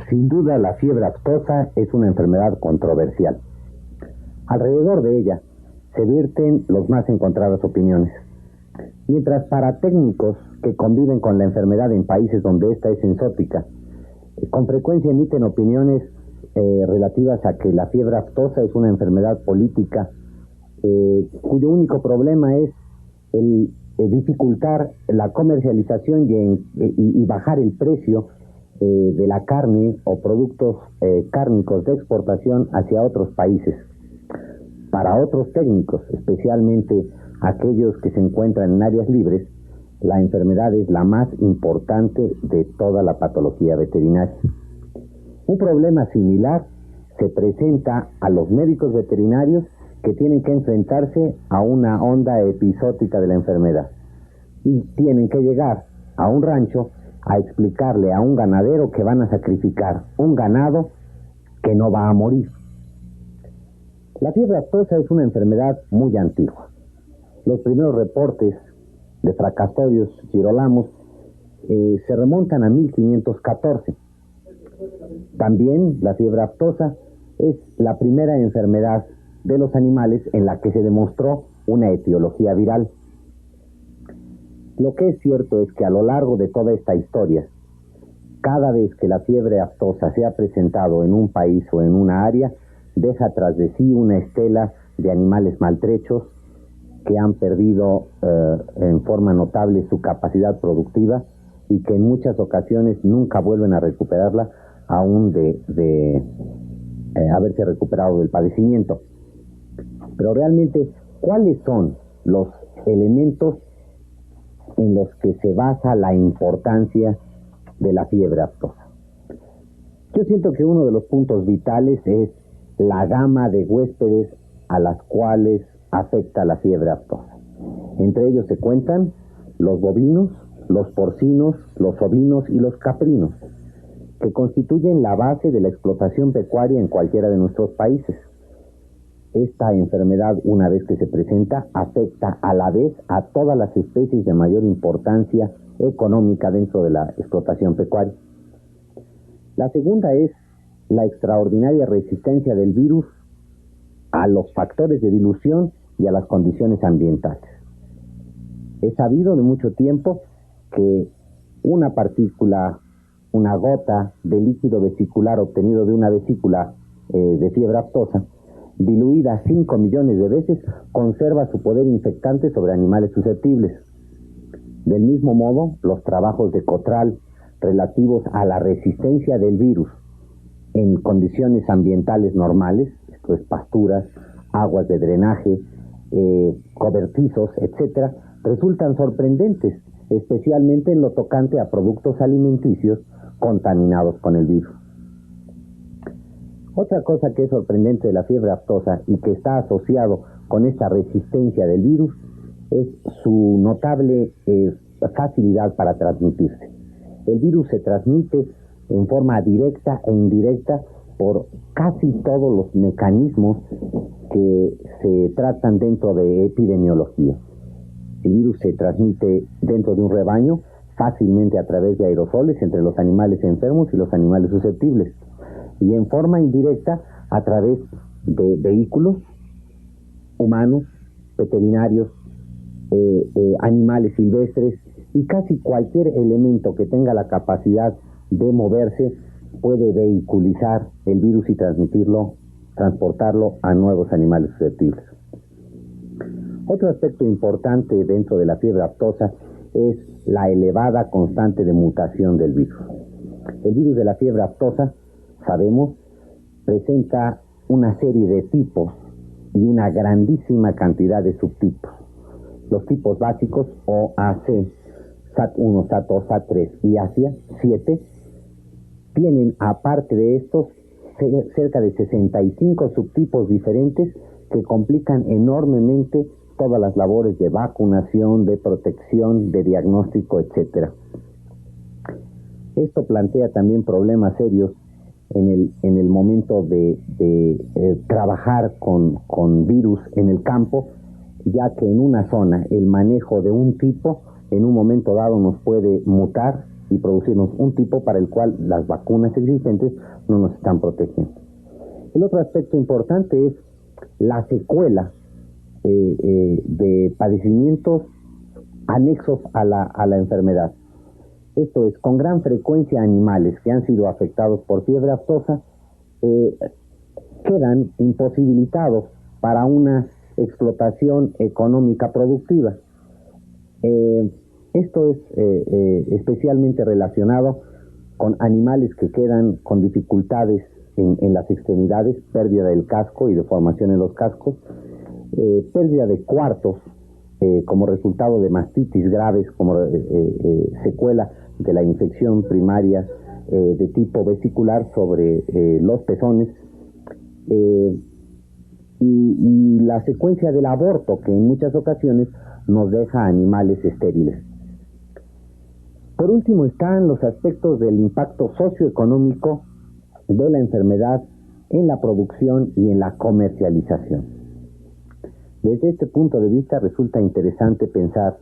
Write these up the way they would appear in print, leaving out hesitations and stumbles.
Sin duda, la fiebre aftosa es una enfermedad controversial. Alrededor de ella se vierten los más encontradas opiniones. Mientras para técnicos que conviven con la enfermedad en países donde esta es exótica, con frecuencia emiten opiniones relativas a que la fiebre aftosa es una enfermedad política cuyo único problema es el dificultar la comercialización y bajar el precio de la carne o productos cárnicos de exportación hacia otros países. Para otros técnicos, especialmente aquellos que se encuentran en áreas libres, la enfermedad es la más importante de toda la patología veterinaria. Un problema similar se presenta a los médicos veterinarios que tienen que enfrentarse a una onda episótica de la enfermedad y tienen que llegar a un rancho a explicarle a un ganadero que van a sacrificar un ganado que no va a morir. La fiebre aftosa es una enfermedad muy antigua. Los primeros reportes de Fracastorius Girolamos se remontan a 1514. También la fiebre aftosa es la primera enfermedad de los animales en la que se demostró una etiología viral. Lo que es cierto es que a lo largo de toda esta historia, cada vez que la fiebre aftosa se ha presentado en un país o en una área, deja tras de sí una estela de animales maltrechos que han perdido en forma notable su capacidad productiva y que en muchas ocasiones nunca vuelven a recuperarla, aún de haberse recuperado del padecimiento. Pero realmente, ¿cuáles son los elementos en los que se basa la importancia de la fiebre aftosa? Yo siento que uno de los puntos vitales es la gama de huéspedes a las cuales afecta la fiebre aftosa. Entre ellos se cuentan los bovinos, los porcinos, los ovinos y los caprinos, que constituyen la base de la explotación pecuaria en cualquiera de nuestros países. Esta enfermedad, una vez que se presenta, afecta a la vez a todas las especies de mayor importancia económica dentro de la explotación pecuaria. La segunda es la extraordinaria resistencia del virus a los factores de dilución y a las condiciones ambientales. Es sabido de mucho tiempo que una partícula, una gota de líquido vesicular obtenido de una vesícula de fiebre aftosa, diluida 5 millones de veces, conserva su poder infectante sobre animales susceptibles. Del mismo modo, los trabajos de Cottrell relativos a la resistencia del virus en condiciones ambientales normales, esto es pasturas, aguas de drenaje, cobertizos, etc., resultan sorprendentes, especialmente en lo tocante a productos alimenticios contaminados con el virus. Otra cosa que es sorprendente de la fiebre aftosa y que está asociado con esta resistencia del virus es su notable facilidad para transmitirse. El virus se transmite en forma directa e indirecta por casi todos los mecanismos que se tratan dentro de epidemiología. El virus se transmite dentro de un rebaño fácilmente a través de aerosoles entre los animales enfermos y los animales susceptibles, y en forma indirecta a través de vehículos humanos, veterinarios, animales silvestres, y casi cualquier elemento que tenga la capacidad de moverse puede vehiculizar el virus y transmitirlo, transportarlo a nuevos animales susceptibles. Otro aspecto importante dentro de la fiebre aftosa es la elevada constante de mutación del virus. El virus de la fiebre aftosa, sabemos, presenta una serie de tipos y una grandísima cantidad de subtipos. Los tipos básicos OAC, SAT1, SAT2, SAT3 y ASIA 7 tienen, aparte de estos, cerca de 65 subtipos diferentes que complican enormemente todas las labores de vacunación, de protección, de diagnóstico, etc. Esto plantea también problemas serios en el momento de trabajar con virus en el campo, ya que en una zona el manejo de un tipo en un momento dado nos puede mutar y producirnos un tipo para el cual las vacunas existentes no nos están protegiendo. El otro aspecto importante es la secuela de padecimientos anexos a la enfermedad. Esto es, con gran frecuencia animales que han sido afectados por fiebre aftosa quedan imposibilitados para una explotación económica productiva. Esto es especialmente relacionado con animales que quedan con dificultades en las extremidades, pérdida del casco y deformación en los cascos, pérdida de cuartos como resultado de mastitis graves, como secuela de la infección primaria de tipo vesicular sobre los pezones, y la secuencia del aborto, que en muchas ocasiones nos deja animales estériles. Por último están los aspectos del impacto socioeconómico de la enfermedad en la producción y en la comercialización. Desde este punto de vista resulta interesante pensar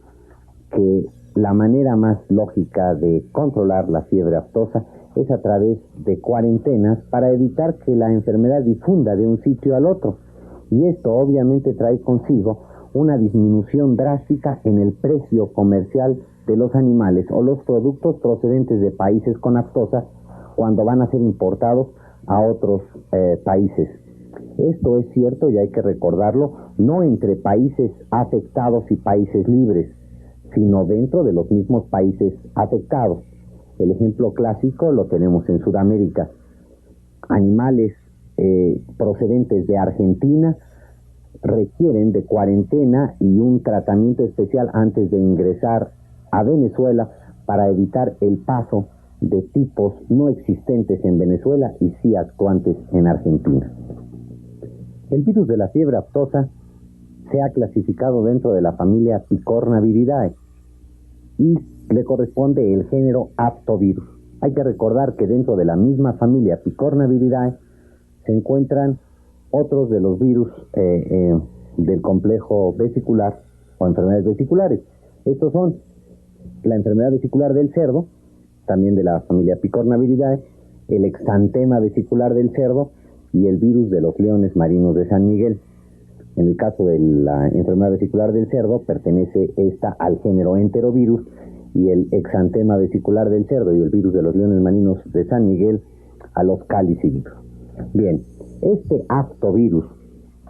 que la manera más lógica de controlar la fiebre aftosa es a través de cuarentenas para evitar que la enfermedad difunda de un sitio al otro, y esto obviamente trae consigo una disminución drástica en el precio comercial de los animales o los productos procedentes de países con aftosa cuando van a ser importados a otros países. Esto es cierto y hay que recordarlo, no entre países afectados y países libres, sino dentro de los mismos países afectados. El ejemplo clásico lo tenemos en Sudamérica. Animales procedentes de Argentina requieren de cuarentena y un tratamiento especial antes de ingresar a Venezuela para evitar el paso de tipos no existentes en Venezuela y sí actuantes en Argentina. El virus de la fiebre aftosa se ha clasificado dentro de la familia Picornaviridae y le corresponde el género Aptovirus. Hay que recordar que dentro de la misma familia Picornaviridae se encuentran otros de los virus del complejo vesicular o enfermedades vesiculares. Estos son la enfermedad vesicular del cerdo, también de la familia Picornaviridae, el exantema vesicular del cerdo y el virus de los leones marinos de San Miguel. En el caso de la enfermedad vesicular del cerdo, pertenece esta al género enterovirus, y el exantema vesicular del cerdo y el virus de los leones marinos de San Miguel a los calicivirus. Bien, este aptovirus,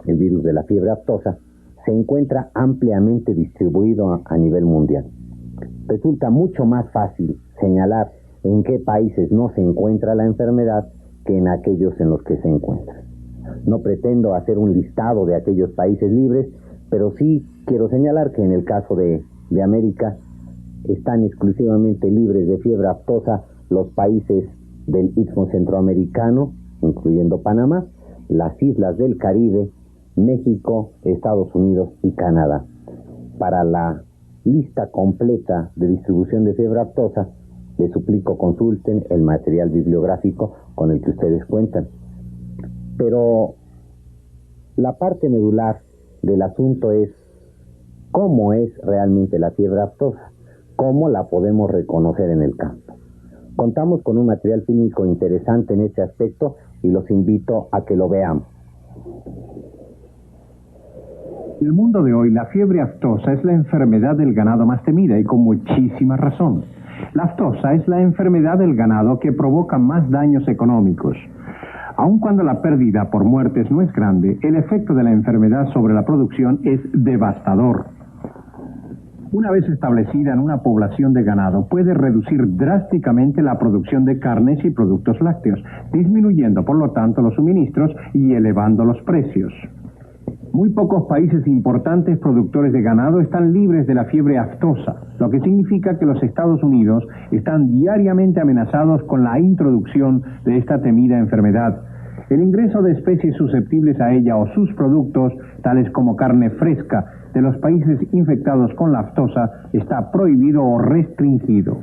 el virus de la fiebre aftosa, se encuentra ampliamente distribuido a nivel mundial. Resulta mucho más fácil señalar en qué países no se encuentra la enfermedad que en aquellos en los que se encuentra. No pretendo hacer un listado de aquellos países libres, pero sí quiero señalar que en el caso de América están exclusivamente libres de fiebre aftosa los países del Istmo Centroamericano, incluyendo Panamá, las islas del Caribe, México, Estados Unidos y Canadá. Para la lista completa de distribución de fiebre aftosa, les suplico consulten el material bibliográfico con el que ustedes cuentan. Pero la parte medular del asunto es cómo es realmente la fiebre aftosa, cómo la podemos reconocer en el campo. Contamos con un material clínico interesante en este aspecto y los invito a que lo veamos. En el mundo de hoy, la fiebre aftosa es la enfermedad del ganado más temida y con muchísima razón. La aftosa es la enfermedad del ganado que provoca más daños económicos. Aun cuando la pérdida por muertes no es grande, el efecto de la enfermedad sobre la producción es devastador. Una vez establecida en una población de ganado, puede reducir drásticamente la producción de carnes y productos lácteos, disminuyendo por lo tanto los suministros y elevando los precios. Muy pocos países importantes productores de ganado están libres de la fiebre aftosa, lo que significa que los Estados Unidos están diariamente amenazados con la introducción de esta temida enfermedad. El ingreso de especies susceptibles a ella o sus productos, tales como carne fresca, de los países infectados con la aftosa está prohibido o restringido.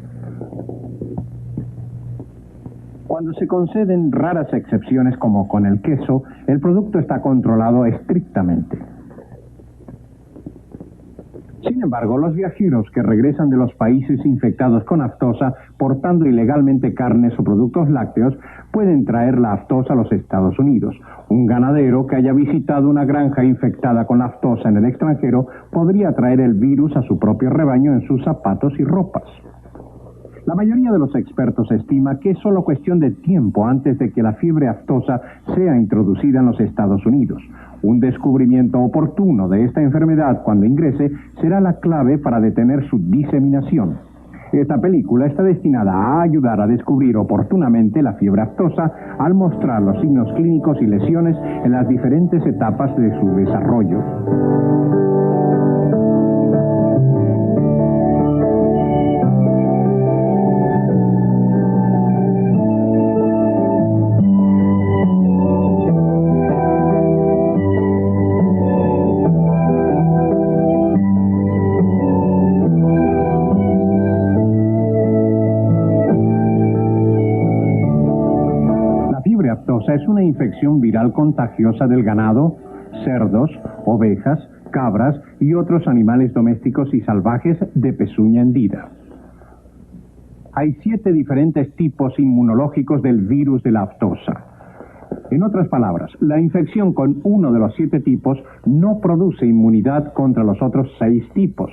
Cuando se conceden raras excepciones como con el queso, el producto está controlado estrictamente. Sin embargo, los viajeros que regresan de los países infectados con aftosa portando ilegalmente carnes o productos lácteos pueden traer la aftosa a los Estados Unidos. Un ganadero que haya visitado una granja infectada con la aftosa en el extranjero podría traer el virus a su propio rebaño en sus zapatos y ropas. La mayoría de los expertos estima que es solo cuestión de tiempo antes de que la fiebre aftosa sea introducida en los Estados Unidos. Un descubrimiento oportuno de esta enfermedad cuando ingrese será la clave para detener su diseminación. Esta película está destinada a ayudar a descubrir oportunamente la fiebre aftosa al mostrar los signos clínicos y lesiones en las diferentes etapas de su desarrollo. Es una infección viral contagiosa del ganado, cerdos, ovejas, cabras y otros animales domésticos y salvajes de pezuña hendida. Hay 7 diferentes tipos inmunológicos del virus de la aftosa. En otras palabras, la infección con uno de los 7 tipos no produce inmunidad contra los otros 6 tipos.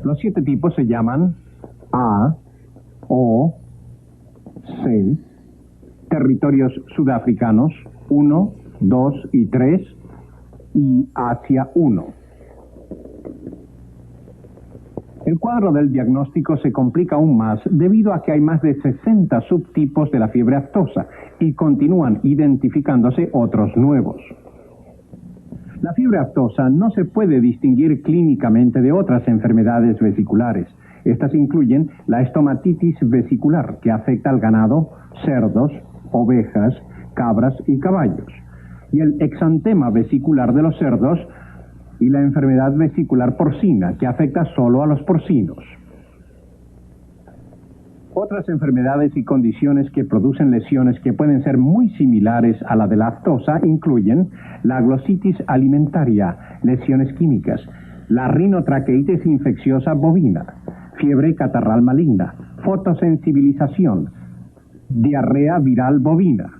Los 7 tipos se llaman A, O, C, territorios sudafricanos 1, 2 y 3 y Asia 1. El cuadro del diagnóstico se complica aún más debido a que hay más de 60 subtipos de la fiebre aftosa y continúan identificándose otros nuevos. La fiebre aftosa no se puede distinguir clínicamente de otras enfermedades vesiculares. Estas incluyen la estomatitis vesicular, que afecta al ganado, cerdos, ovejas, cabras y caballos, y el exantema vesicular de los cerdos y la enfermedad vesicular porcina, que afecta solo a los porcinos. Otras enfermedades y condiciones que producen lesiones que pueden ser muy similares a la de la aftosa incluyen la glositis alimentaria, lesiones químicas, la rinotraqueitis infecciosa bovina, fiebre catarral maligna, fotosensibilización, diarrea viral bovina,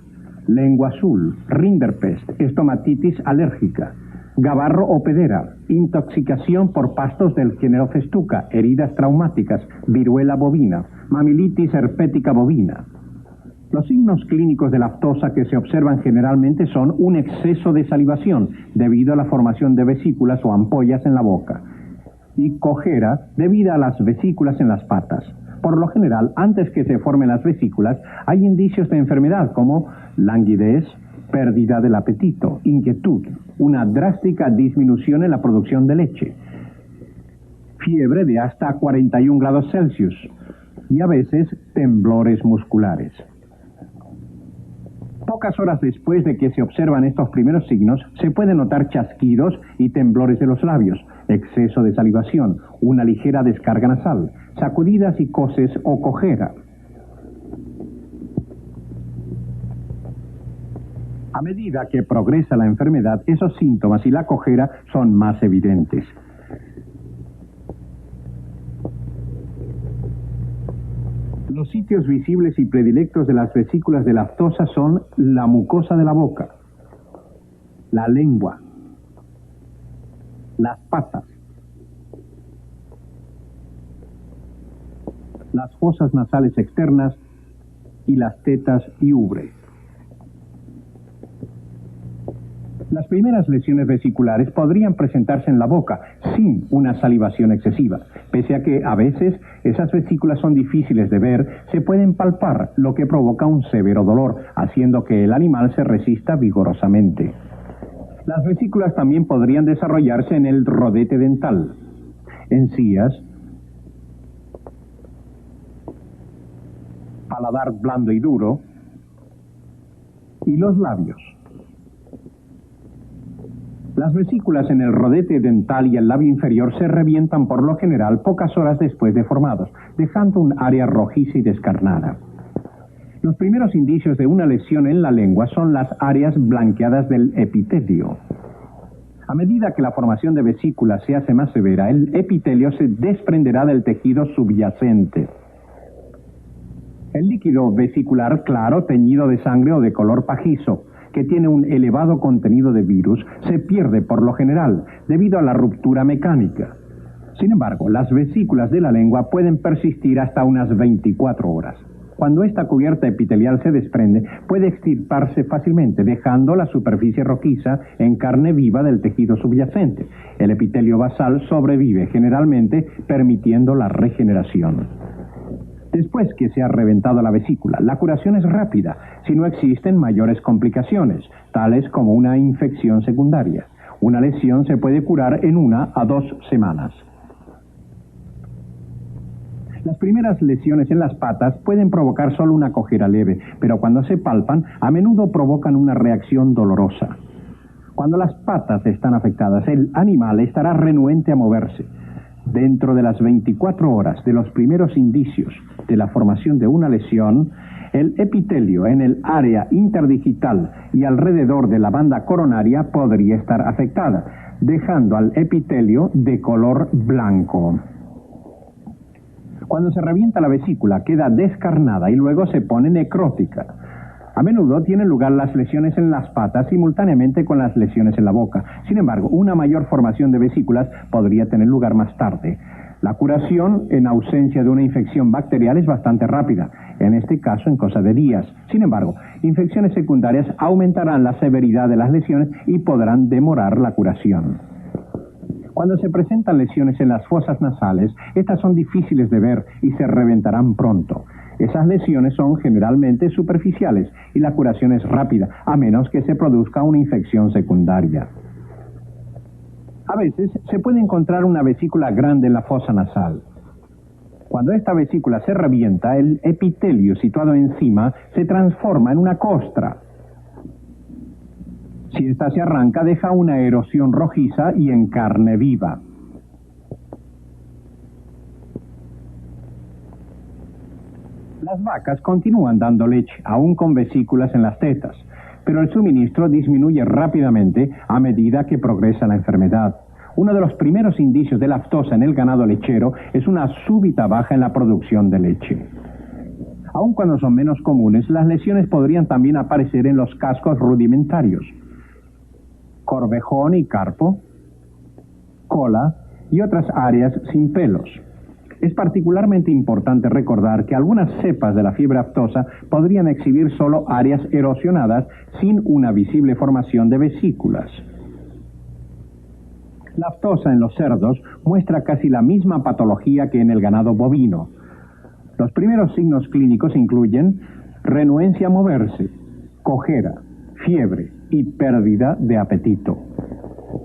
lengua azul, rinderpest, estomatitis alérgica, gabarro o pedera, intoxicación por pastos del género Festuca, heridas traumáticas, viruela bovina, mamilitis herpética bovina. Los signos clínicos de la aftosa que se observan generalmente son un exceso de salivación debido a la formación de vesículas o ampollas en la boca y cojera debido a las vesículas en las patas. Por lo general, antes que se formen las vesículas, hay indicios de enfermedad como languidez, pérdida del apetito, inquietud, una drástica disminución en la producción de leche, fiebre de hasta 41 grados Celsius y a veces temblores musculares. Pocas horas después de que se observan estos primeros signos, se pueden notar chasquidos y temblores de los labios, exceso de salivación, una ligera descarga nasal, sacudidas y coses o cojera. A medida que progresa la enfermedad, esos síntomas y la cojera son más evidentes. Los sitios visibles y predilectos de las vesículas de la aftosa son la mucosa de la boca, la lengua, las patas, las fosas nasales externas y las tetas y ubre. Las primeras lesiones vesiculares podrían presentarse en la boca sin una salivación excesiva. Pese a que a veces esas vesículas son difíciles de ver, se pueden palpar, lo que provoca un severo dolor, haciendo que el animal se resista vigorosamente. Las vesículas también podrían desarrollarse en el rodete dental, encías, paladar blando y duro, y los labios. Las vesículas en el rodete dental y el labio inferior se revientan por lo general pocas horas después de formados, dejando un área rojiza y descarnada. Los primeros indicios de una lesión en la lengua son las áreas blanqueadas del epitelio. A medida que la formación de vesículas se hace más severa, el epitelio se desprenderá del tejido subyacente. El líquido vesicular claro, teñido de sangre o de color pajizo, que tiene un elevado contenido de virus, se pierde por lo general debido a la ruptura mecánica. Sin embargo, las vesículas de la lengua pueden persistir hasta unas 24 horas. Cuando esta cubierta epitelial se desprende, puede extirparse fácilmente, dejando la superficie rojiza en carne viva del tejido subyacente. El epitelio basal sobrevive generalmente, permitiendo la regeneración. Después que se ha reventado la vesícula, la curación es rápida, si no existen mayores complicaciones, tales como una infección secundaria. Una lesión se puede curar en 1 a 2 semanas. Las primeras lesiones en las patas pueden provocar solo una cojera leve, pero cuando se palpan, a menudo provocan una reacción dolorosa. Cuando las patas están afectadas, el animal estará renuente a moverse. Dentro de las 24 horas de los primeros indicios de la formación de una lesión, el epitelio en el área interdigital y alrededor de la banda coronaria podría estar afectada, dejando al epitelio de color blanco. Cuando se revienta la vesícula, queda descarnada y luego se pone necrótica. A menudo tienen lugar las lesiones en las patas simultáneamente con las lesiones en la boca. Sin embargo, una mayor formación de vesículas podría tener lugar más tarde. La curación en ausencia de una infección bacterial es bastante rápida, en este caso en cosa de días. Sin embargo, infecciones secundarias aumentarán la severidad de las lesiones y podrán demorar la curación. Cuando se presentan lesiones en las fosas nasales, estas son difíciles de ver y se reventarán pronto. Esas lesiones son generalmente superficiales y la curación es rápida, a menos que se produzca una infección secundaria. A veces se puede encontrar una vesícula grande en la fosa nasal. Cuando esta vesícula se revienta, el epitelio situado encima se transforma en una costra. Si esta se arranca, deja una erosión rojiza y en carne viva. Las vacas continúan dando leche, aún con vesículas en las tetas, pero el suministro disminuye rápidamente a medida que progresa la enfermedad. Uno de los primeros indicios de la aftosa en el ganado lechero es una súbita baja en la producción de leche. Aun cuando son menos comunes, las lesiones podrían también aparecer en los cascos rudimentarios. Corvejón y carpo, cola y otras áreas sin pelos. Es particularmente importante recordar que algunas cepas de la fiebre aftosa podrían exhibir solo áreas erosionadas sin una visible formación de vesículas. La aftosa en los cerdos muestra casi la misma patología que en el ganado bovino. Los primeros signos clínicos incluyen renuencia a moverse, cojera, fiebre y pérdida de apetito.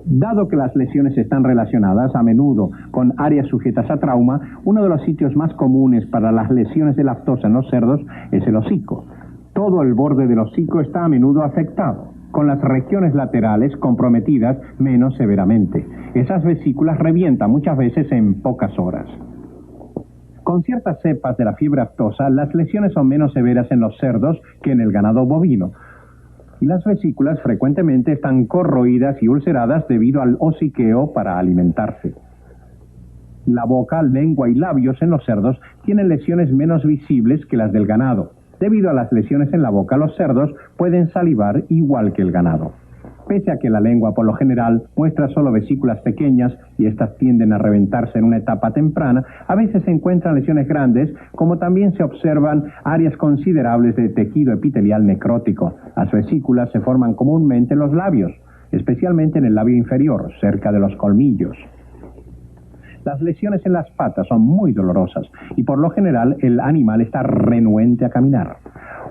Dado que las lesiones están relacionadas a menudo con áreas sujetas a trauma, uno de los sitios más comunes para las lesiones de la aftosa en los cerdos es el hocico. Todo el borde del hocico está a menudo afectado, con las regiones laterales comprometidas menos severamente. Esas vesículas revientan muchas veces en pocas horas. Con ciertas cepas de la fiebre aftosa, las lesiones son menos severas en los cerdos que en el ganado bovino, y las vesículas frecuentemente están corroídas y ulceradas debido al hociqueo para alimentarse. La boca, lengua y labios en los cerdos tienen lesiones menos visibles que las del ganado. Debido a las lesiones en la boca, los cerdos pueden salivar igual que el ganado. Pese a que la lengua por lo general muestra solo vesículas pequeñas y estas tienden a reventarse en una etapa temprana, a veces se encuentran lesiones grandes, como también se observan áreas considerables de tejido epitelial necrótico. Las vesículas se forman comúnmente en los labios, especialmente en el labio inferior, cerca de los colmillos. Las lesiones en las patas son muy dolorosas y por lo general el animal está renuente a caminar.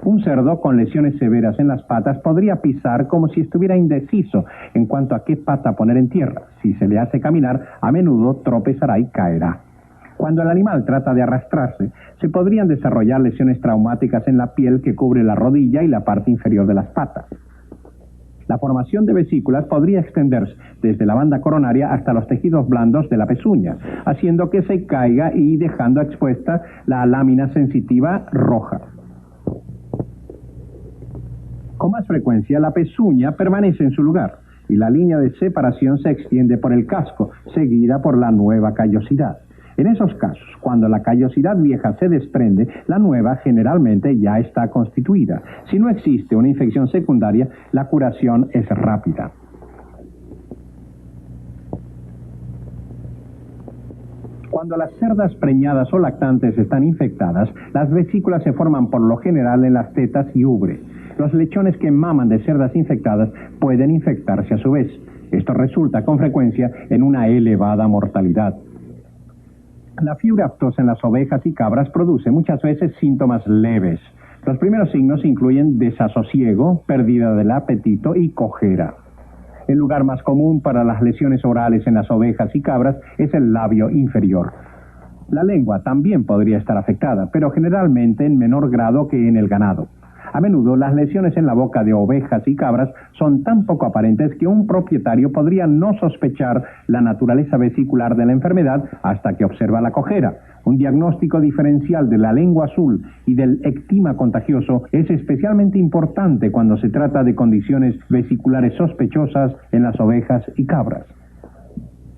Un cerdo con lesiones severas en las patas podría pisar como si estuviera indeciso en cuanto a qué pata poner en tierra. Si se le hace caminar, a menudo tropezará y caerá. Cuando el animal trata de arrastrarse, se podrían desarrollar lesiones traumáticas en la piel que cubre la rodilla y la parte inferior de las patas. La formación de vesículas podría extenderse desde la banda coronaria hasta los tejidos blandos de la pezuña, haciendo que se caiga y dejando expuesta la lámina sensitiva roja. Con más frecuencia, la pezuña permanece en su lugar. y la línea de separación se extiende por el casco, seguida por la nueva callosidad. En esos casos, cuando la callosidad vieja se desprende, la nueva generalmente ya está constituida. Si no existe una infección secundaria, la curación es rápida. Cuando las cerdas preñadas o lactantes están infectadas, las vesículas se forman por lo general en las tetas y ubre. Los lechones que maman de cerdas infectadas pueden infectarse a su vez. Esto resulta con frecuencia en una elevada mortalidad. La fiebre aftosa en las ovejas y cabras produce muchas veces síntomas leves. Los primeros signos incluyen desasosiego, pérdida del apetito y cojera. El lugar más común para las lesiones orales en las ovejas y cabras es el labio inferior. La lengua también podría estar afectada, pero generalmente en menor grado que en el ganado. A menudo las lesiones en la boca de ovejas y cabras son tan poco aparentes que un propietario podría no sospechar la naturaleza vesicular de la enfermedad hasta que observa la cojera. Un diagnóstico diferencial de la lengua azul y del ectima contagioso es especialmente importante cuando se trata de condiciones vesiculares sospechosas en las ovejas y cabras.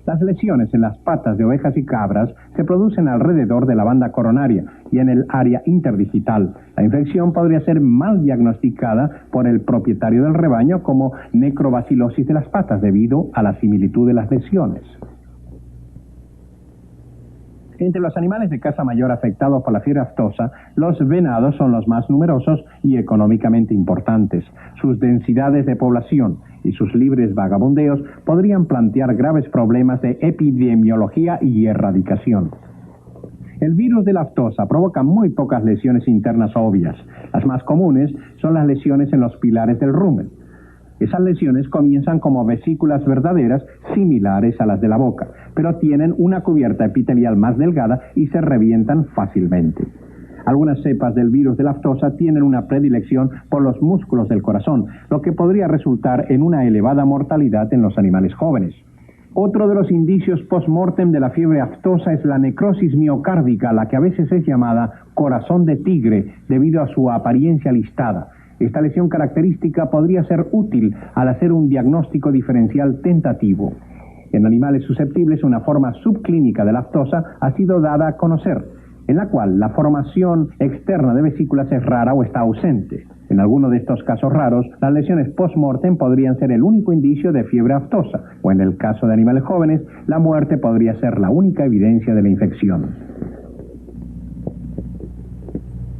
Las lesiones en las patas de ovejas y cabras se producen alrededor de la banda coronaria y en el área interdigital. La infección podría ser mal diagnosticada por el propietario del rebaño como necrobacilosis de las patas debido a la similitud de las lesiones. Entre los animales de caza mayor afectados por la fiebre aftosa, los venados son los más numerosos y económicamente importantes. Sus densidades de población y sus libres vagabundeos podrían plantear graves problemas de epidemiología y erradicación. El virus de la aftosa provoca muy pocas lesiones internas obvias. Las más comunes son las lesiones en los pilares del rumen. Esas lesiones comienzan como vesículas verdaderas similares a las de la boca, pero tienen una cubierta epitelial más delgada y se revientan fácilmente. Algunas cepas del virus de la aftosa tienen una predilección por los músculos del corazón, lo que podría resultar en una elevada mortalidad en los animales jóvenes. Otro de los indicios post-mortem de la fiebre aftosa es la necrosis miocárdica, la que a veces es llamada corazón de tigre debido a su apariencia listada. Esta lesión característica podría ser útil al hacer un diagnóstico diferencial tentativo. En animales susceptibles, una forma subclínica de la aftosa ha sido dada a conocer, en la cual la formación externa de vesículas es rara o está ausente. En alguno de estos casos raros, las lesiones post-mortem podrían ser el único indicio de fiebre aftosa, o en el caso de animales jóvenes, la muerte podría ser la única evidencia de la infección.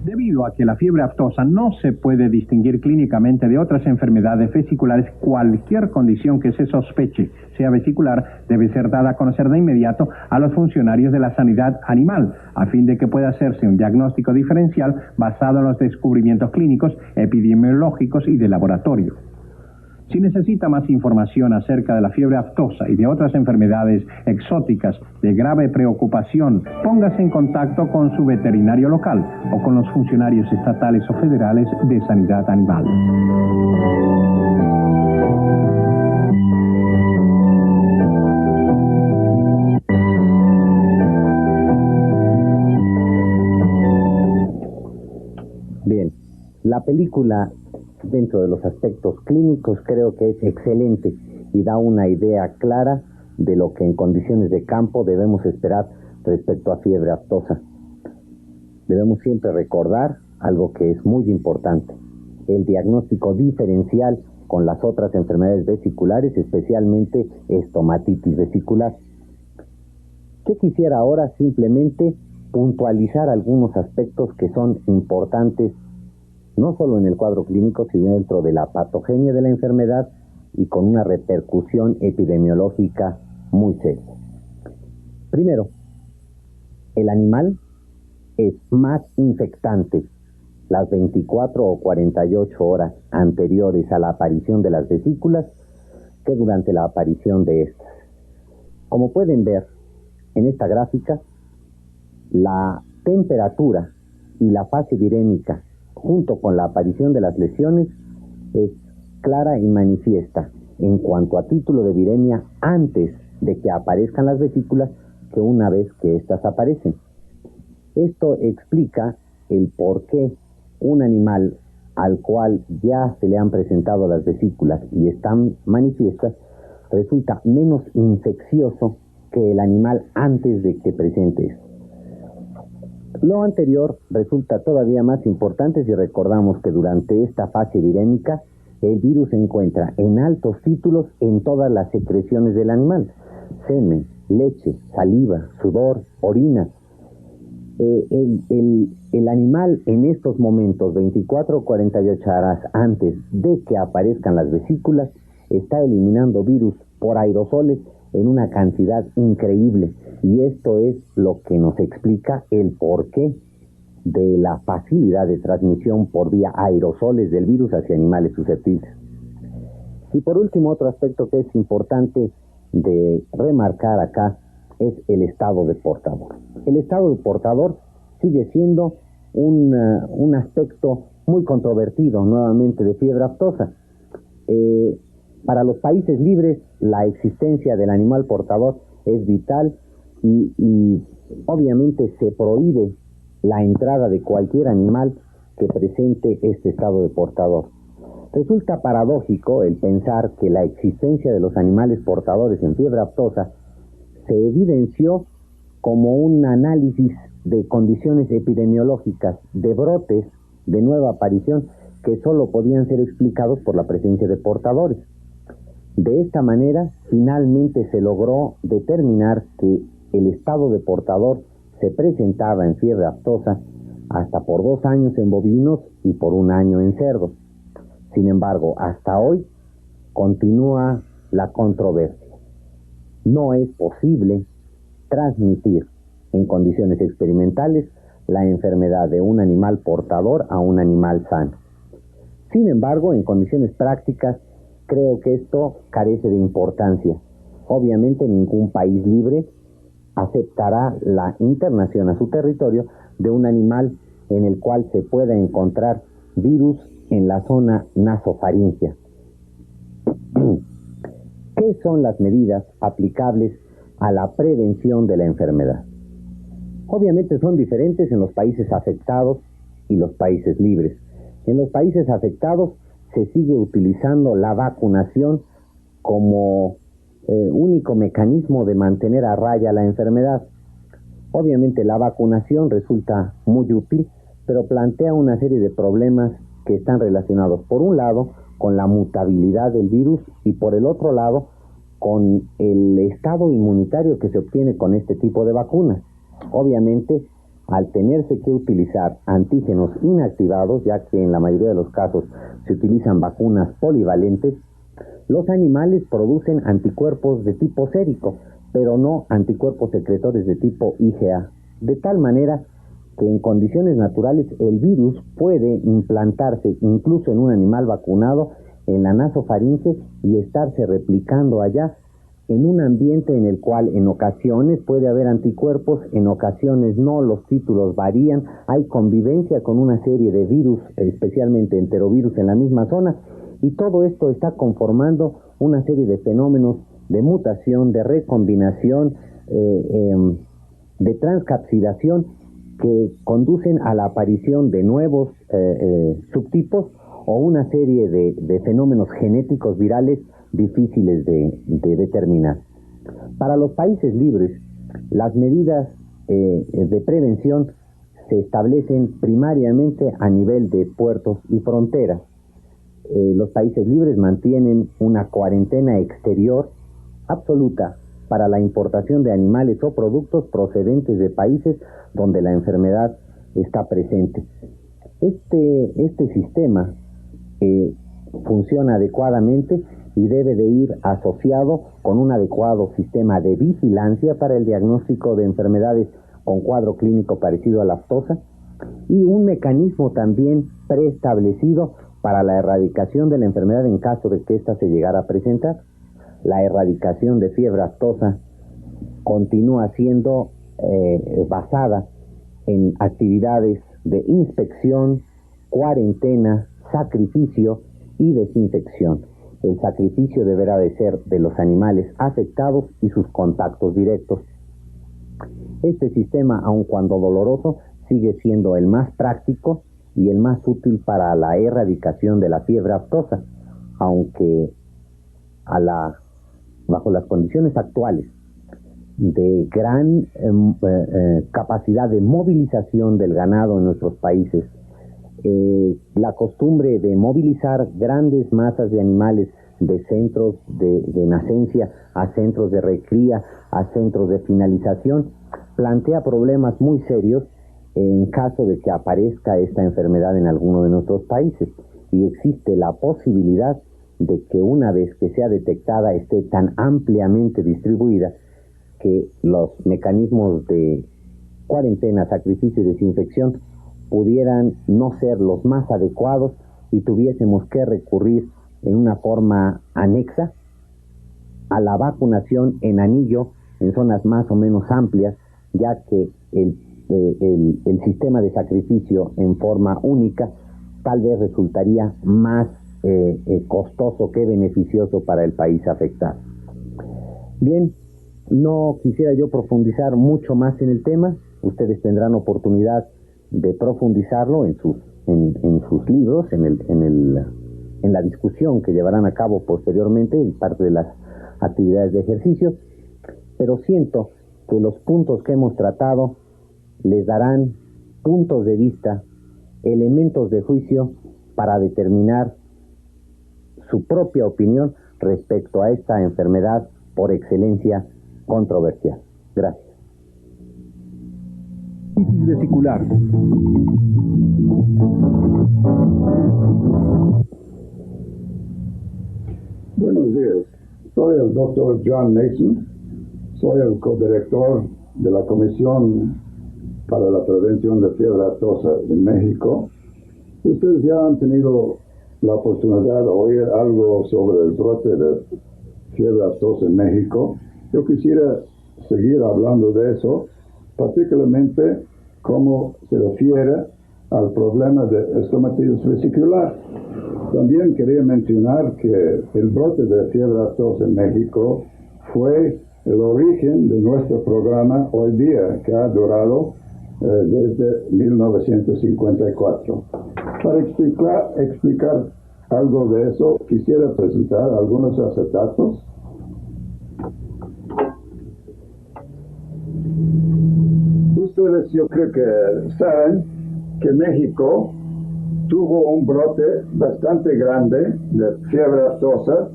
Debido a que la fiebre aftosa no se puede distinguir clínicamente de otras enfermedades vesiculares, cualquier condición que se sospeche sea vesicular debe ser dada a conocer de inmediato a los funcionarios de la sanidad animal, a fin de que pueda hacerse un diagnóstico diferencial basado en los descubrimientos clínicos, epidemiológicos y de laboratorio. Si necesita más información acerca de la fiebre aftosa y de otras enfermedades exóticas de grave preocupación, póngase en contacto con su veterinario local o con los funcionarios estatales o federales de sanidad animal. Bien, la película, dentro de los aspectos clínicos, creo que es excelente y da una idea clara de lo que en condiciones de campo debemos esperar respecto a fiebre aftosa. Debemos siempre recordar algo que es muy importante: el diagnóstico diferencial con las otras enfermedades vesiculares, especialmente estomatitis vesicular. Yo quisiera ahora simplemente puntualizar algunos aspectos que son importantes no solo en el cuadro clínico, sino dentro de la patogenia de la enfermedad y con una repercusión epidemiológica muy seria. Primero, el animal es más infectante las 24 o 48 horas anteriores a la aparición de las vesículas que durante la aparición de estas. Como pueden ver en esta gráfica, la temperatura y la fase virémica junto con la aparición de las lesiones es clara y manifiesta en cuanto a título de viremia antes de que aparezcan las vesículas que una vez que éstas aparecen. Esto explica el por qué un animal al cual ya se le han presentado las vesículas y están manifiestas, resulta menos infeccioso que el animal antes de que presente esto. Lo anterior resulta todavía más importante si recordamos que durante esta fase virémica el virus se encuentra en altos títulos en todas las secreciones del animal: semen, leche, saliva, sudor, orina. El animal en estos momentos, 24 o 48 horas antes de que aparezcan las vesículas, está eliminando virus por aerosoles en una cantidad increíble, y esto es lo que nos explica el porqué de la facilidad de transmisión por vía aerosoles del virus hacia animales susceptibles. Y por último, otro aspecto que es importante de remarcar acá es el estado de portador. El estado de portador sigue siendo un aspecto muy controvertido, nuevamente, de fiebre aftosa. Para los países libres, la existencia del animal portador es vital y obviamente se prohíbe la entrada de cualquier animal que presente este estado de portador. Resulta paradójico el pensar que la existencia de los animales portadores en fiebre aftosa se evidenció como un análisis de condiciones epidemiológicas, de brotes de nueva aparición que solo podían ser explicados por la presencia de portadores. De esta manera, finalmente se logró determinar que el estado de portador se presentaba en fiebre aftosa hasta por 2 años en bovinos y por 1 año en cerdos. Sin embargo, hasta hoy continúa la controversia. No es posible transmitir en condiciones experimentales la enfermedad de un animal portador a un animal sano. Sin embargo, en condiciones prácticas, creo que esto carece de importancia. Obviamente, ningún país libre aceptará la internación a su territorio de un animal en el cual se pueda encontrar virus en la zona nasofaríngea. ¿Qué son las medidas aplicables a la prevención de la enfermedad? Obviamente son diferentes en los países afectados y los países libres. En los países afectados se sigue utilizando la vacunación como único mecanismo de mantener a raya la enfermedad. Obviamente la vacunación resulta muy útil, pero plantea una serie de problemas que están relacionados, por un lado, con la mutabilidad del virus y por el otro lado, con el estado inmunitario que se obtiene con este tipo de vacunas. Obviamente, al tenerse que utilizar antígenos inactivados, ya que en la mayoría de los casos se utilizan vacunas polivalentes, los animales producen anticuerpos de tipo sérico, pero no anticuerpos secretores de tipo IgA, de tal manera que en condiciones naturales el virus puede implantarse incluso en un animal vacunado en la nasofaringe y estarse replicando allá en un ambiente en el cual en ocasiones puede haber anticuerpos, en ocasiones no, los títulos varían, hay convivencia con una serie de virus, especialmente enterovirus en la misma zona, y todo esto está conformando una serie de fenómenos de mutación, de recombinación, de transcapsidación, que conducen a la aparición de nuevos subtipos o una serie de fenómenos genéticos virales difíciles de determinar. Para los países libres, las medidas de prevención se establecen primariamente a nivel de puertos y fronteras. Los países libres mantienen una cuarentena exterior absoluta para la importación de animales o productos procedentes de países donde la enfermedad está presente. Este sistema funciona adecuadamente y debe de ir asociado con un adecuado sistema de vigilancia para el diagnóstico de enfermedades con cuadro clínico parecido a la aftosa y un mecanismo también preestablecido para la erradicación de la enfermedad en caso de que ésta se llegara a presentar. La erradicación de fiebre aftosa continúa siendo basada en actividades de inspección, cuarentena, sacrificio y desinfección. El sacrificio deberá de ser de los animales afectados y sus contactos directos. Este sistema, aun cuando doloroso, sigue siendo el más práctico y el más útil para la erradicación de la fiebre aftosa, aunque bajo las condiciones actuales de gran capacidad de movilización del ganado en nuestros países, la costumbre de movilizar grandes masas de animales de centros de nacencia a centros de recría, a centros de finalización, plantea problemas muy serios en caso de que aparezca esta enfermedad en alguno de nuestros países, y existe la posibilidad de que una vez que sea detectada esté tan ampliamente distribuida que los mecanismos de cuarentena, sacrificio y desinfección pudieran no ser los más adecuados y tuviésemos que recurrir en una forma anexa a la vacunación en anillo en zonas más o menos amplias, ya que el sistema de sacrificio en forma única tal vez resultaría más costoso que beneficioso para el país afectado. Bien, no quisiera yo profundizar mucho más en el tema. Ustedes tendrán oportunidad de profundizarlo en sus libros, en la discusión que llevarán a cabo posteriormente en parte de las actividades de ejercicio, pero siento que los puntos que hemos tratado les darán puntos de vista, elementos de juicio para determinar su propia opinión respecto a esta enfermedad por excelencia controversial. Gracias. Vesicular. Buenos días, soy el doctor John Mason, soy el codirector de la Comisión para la Prevención de Fiebre Aftosa en México. Ustedes ya han tenido la oportunidad de oír algo sobre el brote de fiebre aftosa en México. Yo quisiera seguir hablando de eso, particularmente cómo se refiere al problema de estomatitis vesicular. También quería mencionar que el brote de fiebre aftosa en México fue el origen de nuestro programa hoy día, que ha durado desde 1954. Para explicar algo de eso, quisiera presentar algunos acetatos. Ustedes, yo creo que saben que México tuvo un brote bastante grande de fiebre aftosa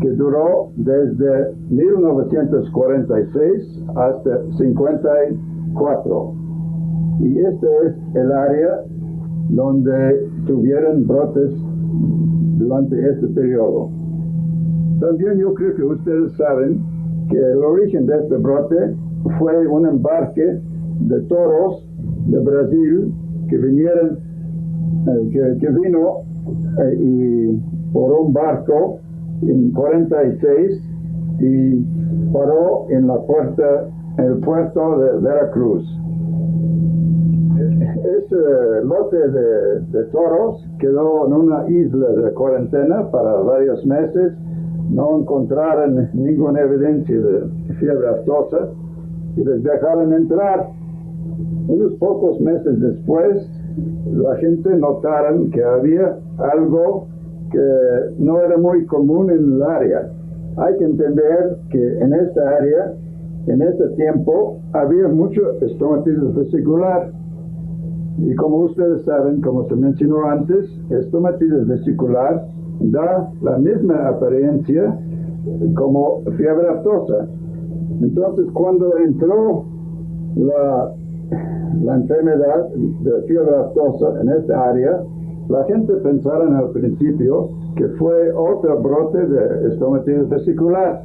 que duró desde 1946 hasta 54. Y este es el área donde tuvieron brotes durante este periodo. También yo creo que ustedes saben que el origen de este brote fue un embarque de toros de Brasil que vinieron, que vino y por un barco en 46 y paró en el puerto de Veracruz. Ese lote de toros quedó en una isla de cuarentena para varios meses. No encontraron ninguna evidencia de fiebre aftosa y les dejaron entrar. Unos pocos meses después, la gente notaron que había algo que no era muy común en el área. Hay que entender que en esta área, en este tiempo, había mucho estomatitis vesicular. Y como ustedes saben, como se mencionó antes, estomatitis vesicular da la misma apariencia como fiebre aftosa. Entonces, cuando entró la enfermedad de fiebre aftosa en esta área, la gente pensaron al principio que fue otro brote de estomatitis vesicular.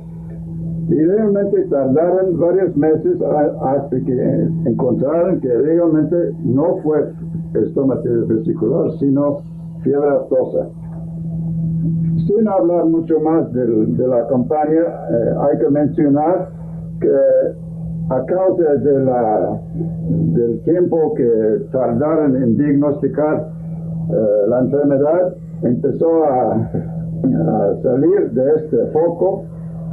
Y realmente tardaron varios meses hasta que encontraron que realmente no fue estomatitis vesicular, sino fiebre aftosa. Sin hablar mucho más de la campaña, hay que mencionar que a causa del tiempo que tardaron en diagnosticar la enfermedad, empezó a salir de este foco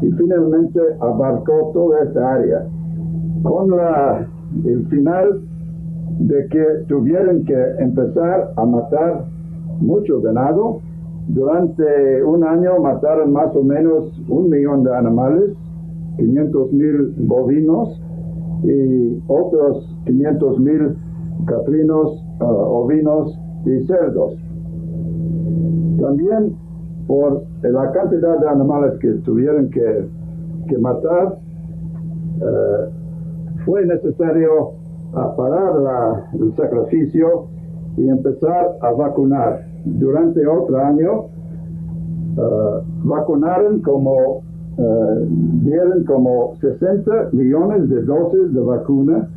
y finalmente abarcó toda esta área. Con el final de que tuvieron que empezar a matar mucho ganado. Durante un año mataron más o menos 1 millón de animales, 500,000 bovinos y otros 500,000 caprinos, ovinos y cerdos. También por la cantidad de animales que tuvieron que matar, fue necesario parar el sacrificio y empezar a vacunar. Durante otro año vacunaron dieron como 60 millones de dosis de vacuna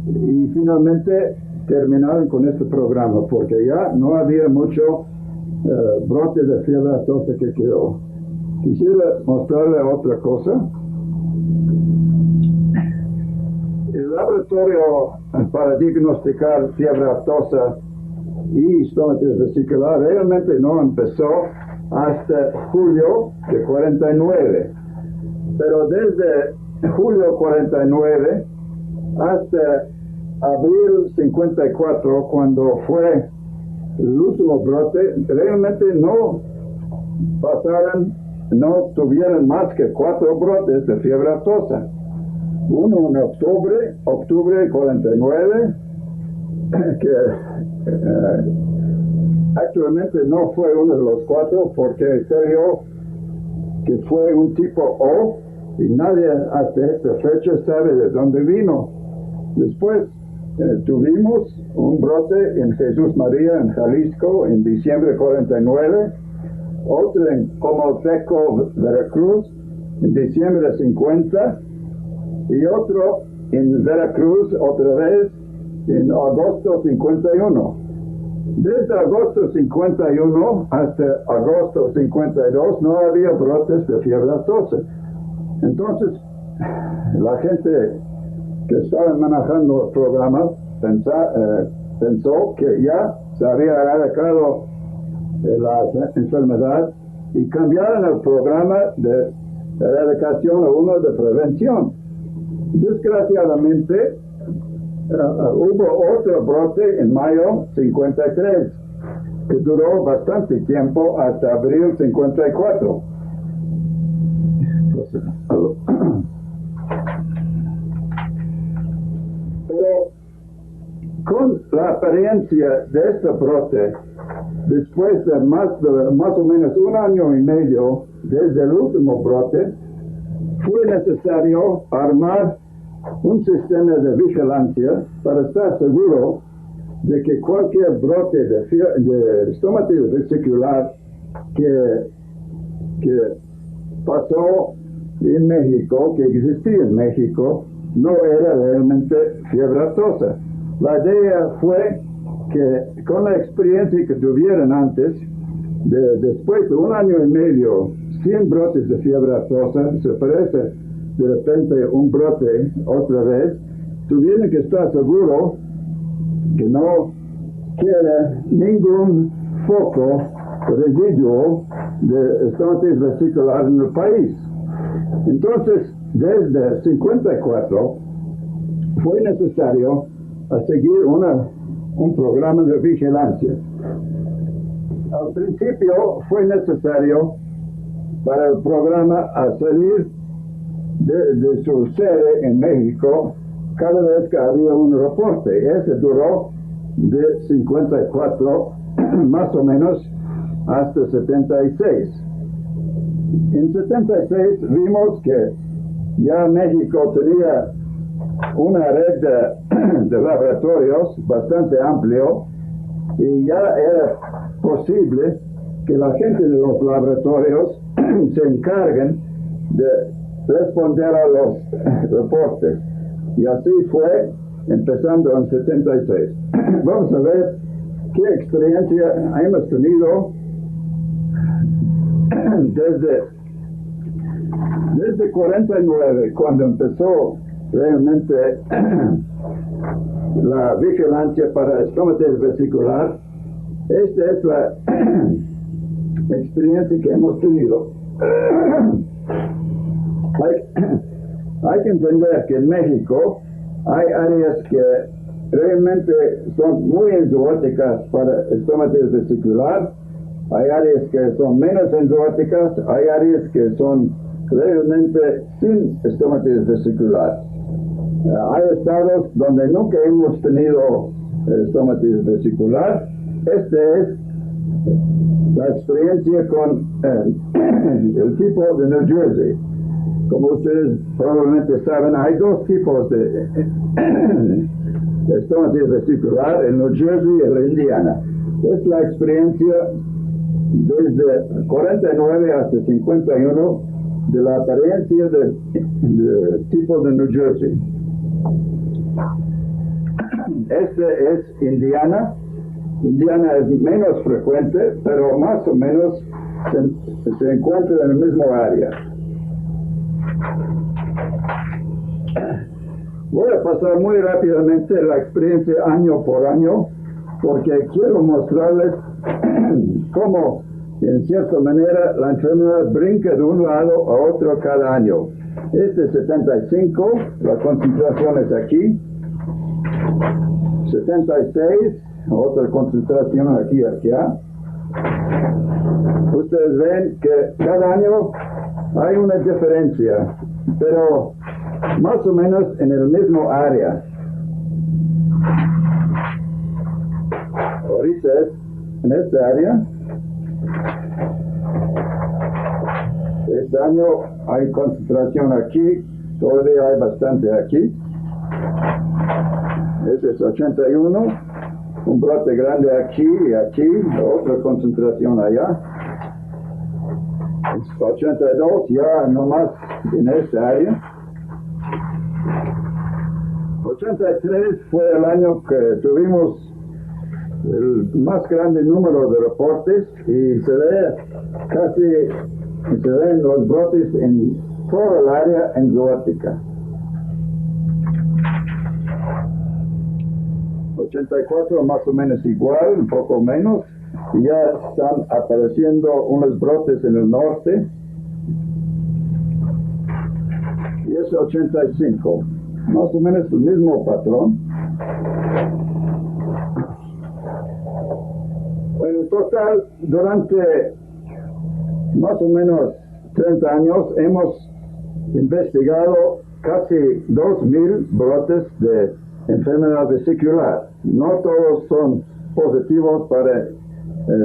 y finalmente terminaron con este programa porque ya no había mucho brote de fiebre aftosa que quedó. Quisiera mostrarle otra cosa. El laboratorio para diagnosticar fiebre aftosa y estomatis vesicular realmente no empezó hasta julio de 49, pero desde julio 49 hasta abril 54, cuando fue el último brote, realmente no tuvieron más que 4 brotes de fiebre aftosa. Uno en octubre 49, que actualmente no fue uno de los 4 porque se vio que fue un tipo O y nadie hasta esta fecha sabe de dónde vino. Después tuvimos un brote en Jesús María, en Jalisco, en diciembre 49, otro en Comalteco, Veracruz, en diciembre 50, y otro en Veracruz, otra vez, en agosto 51. Desde agosto 51 hasta agosto 52 no había brotes de fiebre aftosa. Entonces, la gente que estaba manejando el programa pensó que ya se había erradicado la enfermedad y cambiaron el programa de erradicación a uno de prevención. Desgraciadamente, hubo otro brote en mayo 53, que duró bastante tiempo hasta abril 54. Pero con la apariencia de este brote, después de más o menos 1 año y medio desde el último brote, fue necesario armar un sistema de vigilancia para estar seguro de que cualquier brote de estomatis vesicular que pasó en México, que existía en México, no era realmente fiebre aftosa. La idea fue que con la experiencia que tuvieron antes, después de 1 año y medio, 100 brotes de fiebre aftosa, se parece de repente un brote otra vez, tuvieron que estar seguros que no quede ningún foco residuo de estomatis vesicular en el país. Entonces, desde 54 fue necesario seguir un programa de vigilancia. Al principio fue necesario para el programa a salir de su sede en México cada vez que había un reporte. Ese duró de 54 más o menos hasta 76. En 76 vimos que ya México tenía una red de laboratorios bastante amplio y ya era posible que la gente de los laboratorios se encarguen de responder a los reportes. Y así fue empezando en 76. Vamos a ver qué experiencia hemos tenido desde 49, cuando empezó realmente la vigilancia para estomatis vesicular. Esta es la experiencia que hemos tenido. Hay que entender que en México hay áreas que realmente son muy enzooáticas para estomatitis vesicular. Hay áreas que son menos enzooáticas, hay áreas que son realmente sin estomatitis vesicular. Hay estados donde nunca hemos tenido estomatitis vesicular. Este es la experiencia con el tipo de New Jersey. Como ustedes probablemente saben, hay dos tipos de estomatitis vesicular, el New Jersey y el Indiana. Es la experiencia desde 49 hasta 51 de la apariencia del tipo de New Jersey. Este es Indiana. Indiana es menos frecuente, pero más o menos se encuentra en el mismo área. Voy a pasar muy rápidamente la experiencia año por año, porque quiero mostrarles cómo, en cierta manera, la enfermedad brinca de un lado a otro cada año. Este es 75, la concentración es aquí. 76, otra concentración aquí, acá. Ustedes ven que cada año hay una diferencia, pero más o menos en el mismo área. Ahorita es en esta área. Este año hay concentración aquí, todavía hay bastante aquí. Este es 81, un brote grande aquí y aquí, otra concentración allá. 82 ya nomás en esta área. 83 fue el año que tuvimos el más grande número de reportes y se ven los brotes en toda el área enzooática. 84 más o menos igual, un poco menos, y ya están apareciendo unos brotes en el norte. Y es 85, más o menos el mismo patrón. En total, durante más o menos 30 años hemos investigado casi 2,000 brotes de enfermedad vesicular. No todos son positivos para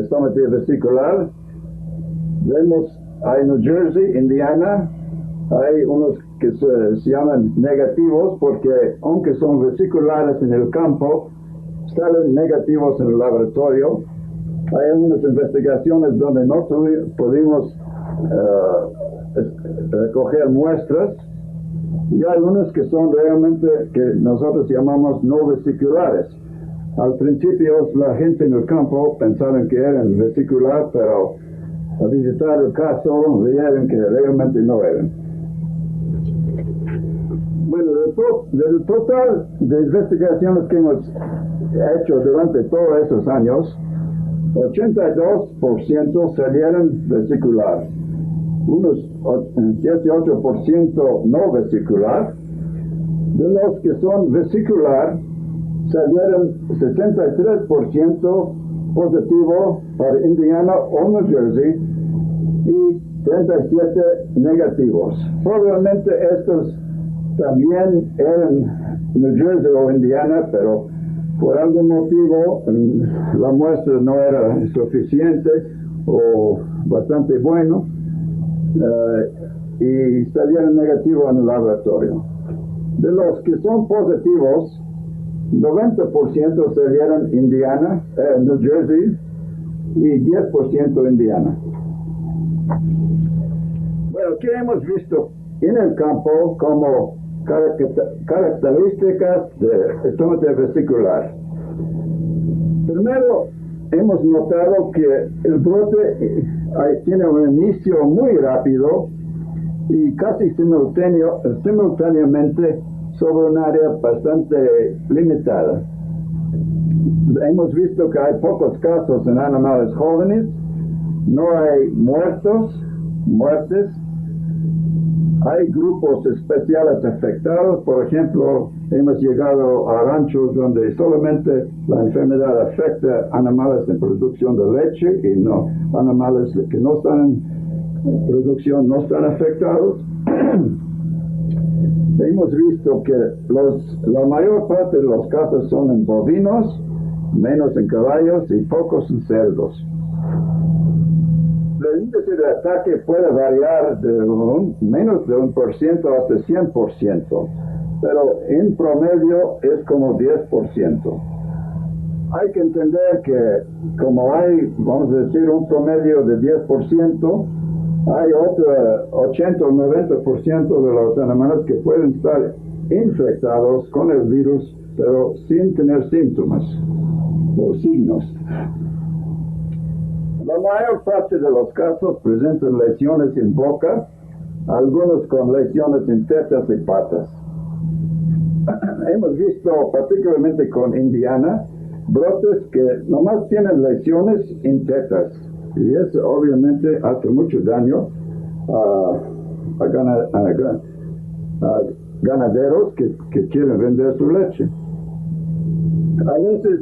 estomatitis vesicular. Vemos, hay New Jersey, Indiana, hay unos que se llaman negativos porque aunque son vesiculares en el campo, salen negativos en el laboratorio. Hay algunas investigaciones donde no pudimos recoger muestras, y hay algunas que son realmente que nosotros llamamos no vesiculares. Al principio la gente en el campo pensaban que eran vesicular, pero al visitar el caso vieron que realmente no eran. Bueno, del total de investigaciones que hemos hecho durante todos esos años, 82% salieron vesicular, unos 18% no vesicular. De los que son vesicular, salieron 63% positivo para Indiana o New Jersey y 37 negativos. Probablemente estos también eran New Jersey o Indiana, pero por algún motivo la muestra no era suficiente o bastante bueno y salieron negativos en el laboratorio. De los que son positivos, 90% salieron Indiana, New Jersey y 10% Indiana. Bueno, ¿qué hemos visto en el campo como características de estomatitis vesicular? Primero, hemos notado que el brote tiene un inicio muy rápido y casi simultáneamente sobre un área bastante limitada. Hemos visto que hay pocos casos en animales jóvenes, no hay muertes, Hay grupos especiales afectados. Por ejemplo, hemos llegado a ranchos donde solamente la enfermedad afecta a animales en producción de leche y no animales que no están en producción no están afectados. Hemos visto que la mayor parte de los casos son en bovinos, menos en caballos y pocos en cerdos. El índice de ataque puede variar de menos de 1% hasta 100%, pero en promedio es como 10%. Hay que entender que como hay, vamos a decir, un promedio de 10%, hay otro 80 o 90% de los animales que pueden estar infectados con el virus, pero sin tener síntomas o signos. La mayor parte de los casos presentan lesiones en boca, algunos con lesiones en tetas y patas. Hemos visto, particularmente con Indiana, brotes que nomás tienen lesiones en tetas. Y eso obviamente hace mucho daño a ganaderos que quieren vender su leche. A veces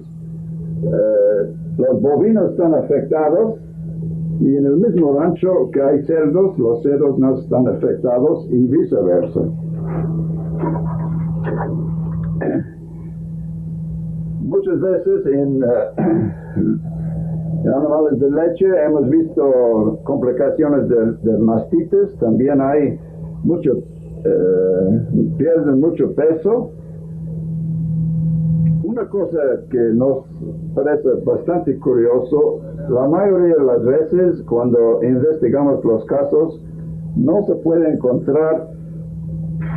los bovinos están afectados y en el mismo rancho que hay cerdos, los cerdos no están afectados y viceversa. Muchas veces en animales de leche hemos visto complicaciones de mastitis. También hay pierden mucho peso. Una cosa que nos parece bastante curioso, la mayoría de las veces cuando investigamos los casos no se puede encontrar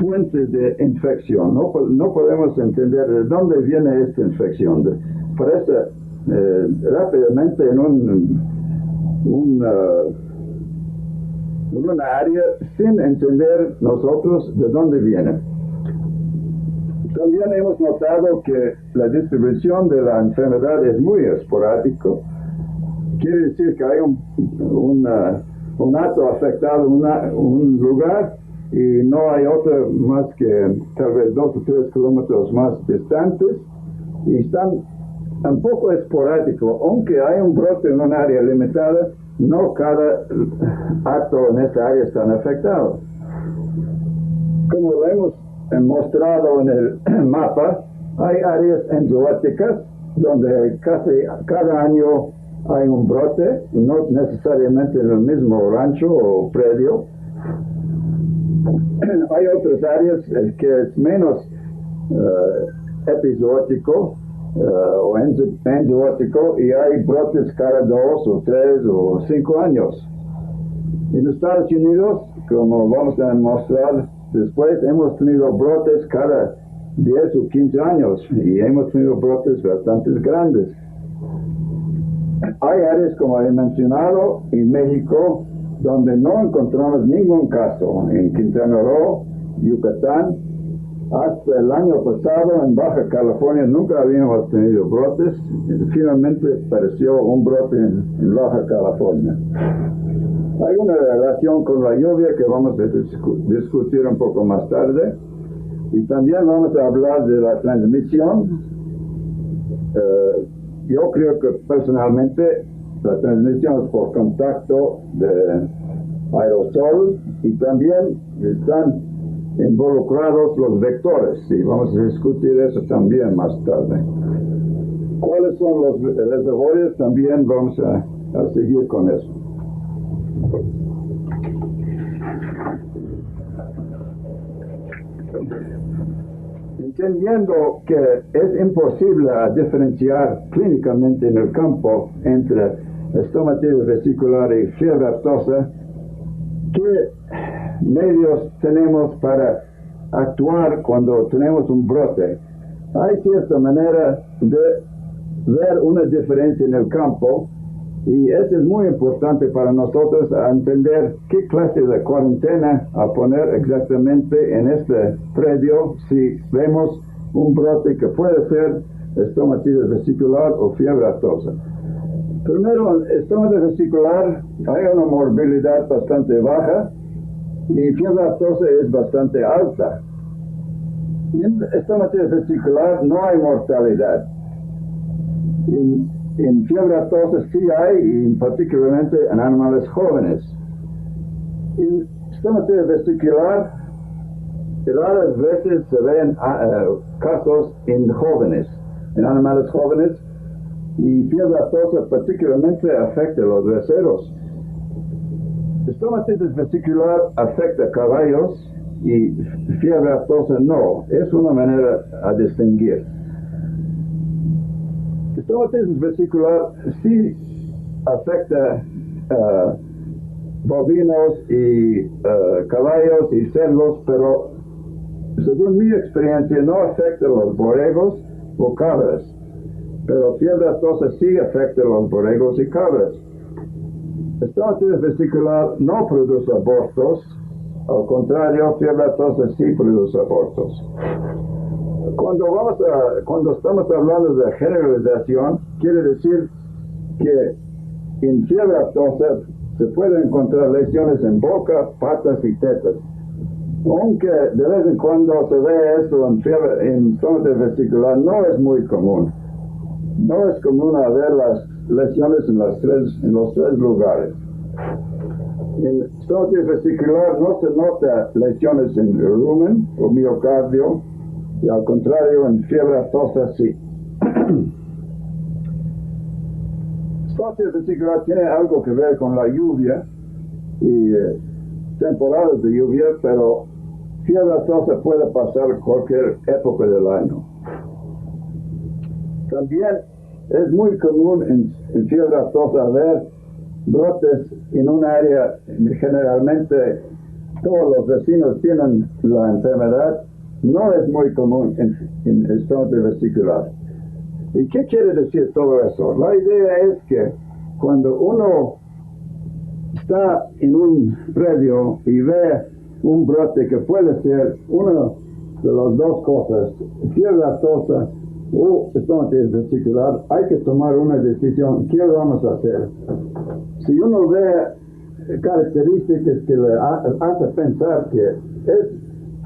fuentes de infección. No podemos entender de dónde viene esta infección. Parece rápidamente en una área sin entender nosotros de dónde viene. También hemos notado que la distribución de la enfermedad es muy esporádico. Quiere decir que hay un hato afectado en un lugar y no hay otro más que tal vez 2 o 3 kilómetros más distantes y están un poco esporádico. Aunque hay un brote en un área limitada, no cada hato en esta área está afectado. Como lo hemos mostrado en el mapa, hay áreas enzoóticas donde casi cada año hay un brote, no necesariamente en el mismo rancho o predio. Hay otras áreas que es menos episótico o enzoótico y hay brotes cada 2 o 3 o 5 años. En Estados Unidos, como vamos a mostrar después, hemos tenido brotes cada 10 o 15 años y hemos tenido brotes bastante grandes. Hay áreas, como he mencionado, en México, donde no encontramos ningún caso. En Quintana Roo, Yucatán, hasta el año pasado en Baja California nunca habíamos tenido brotes. Finalmente apareció un brote en Baja California. Hay una relación con la lluvia que vamos a discutir un poco más tarde. Y también vamos a hablar de la transmisión. Yo creo que personalmente la transmisión es por contacto de aerosol y también están involucrados los vectores y vamos a discutir eso también más tarde. ¿Cuáles son los reservorios? También vamos a seguir con eso. Entendiendo que es imposible diferenciar clínicamente en el campo entre estomatitis vesicular y fiebre aftosa, ¿qué medios tenemos para actuar cuando tenemos un brote? Hay cierta manera de ver una diferencia en el campo y eso es muy importante para nosotros a entender qué clase de cuarentena a poner exactamente en este predio si vemos un brote que puede ser estomatitis vesicular o fiebre aftosa. Primero, estomatitis vesicular hay una morbilidad bastante baja y fiebre aftosa es bastante alta. En estomacitis vesicular no hay mortalidad. En fiebre aftosa sí hay, y particularmente en animales jóvenes. En estomacitis vesicular raras veces se ven casos en jóvenes, en animales jóvenes, y fiebre aftosa particularmente afecta a los braceros. Estomatitis vesicular afecta a caballos y fiebre aftosa no. Es una manera a distinguir. Estomatitis vesicular sí afecta bovinos y caballos y cerdos, pero según mi experiencia no afecta a los borregos o cabras. Pero fiebre aftosa sí afecta a los borregos y cabras. Estomatitis vesicular no produce abortos, al contrario, fiebre aftosa sí produce abortos. Cuando estamos hablando de generalización, quiere decir que en fiebre aftosa se pueden encontrar lesiones en boca, patas y tetas. Aunque de vez en cuando se ve esto en estomatitis vesicular, no es muy común. No es común ver las lesiones en los tres lugares. En estomatitis vesicular no se nota lesiones en el rumen o miocardio, y al contrario en fiebre aftosa sí. Estomatitis vesicular tiene algo que ver con la lluvia y temporadas de lluvia, pero fiebre aftosa puede pasar cualquier época del año. También es muy común en fiebre aftosa ver brotes en un área. Generalmente todos los vecinos tienen la enfermedad. No es muy común en estomatitis vesicular. ¿Y qué quiere decir todo eso? La idea es que cuando uno está en un predio y ve un brote que puede ser una de las dos cosas, fiebre aftosa o estomatitis vesicular, hay que tomar una decisión. ¿Qué vamos a hacer? Si uno ve características que le hace pensar que es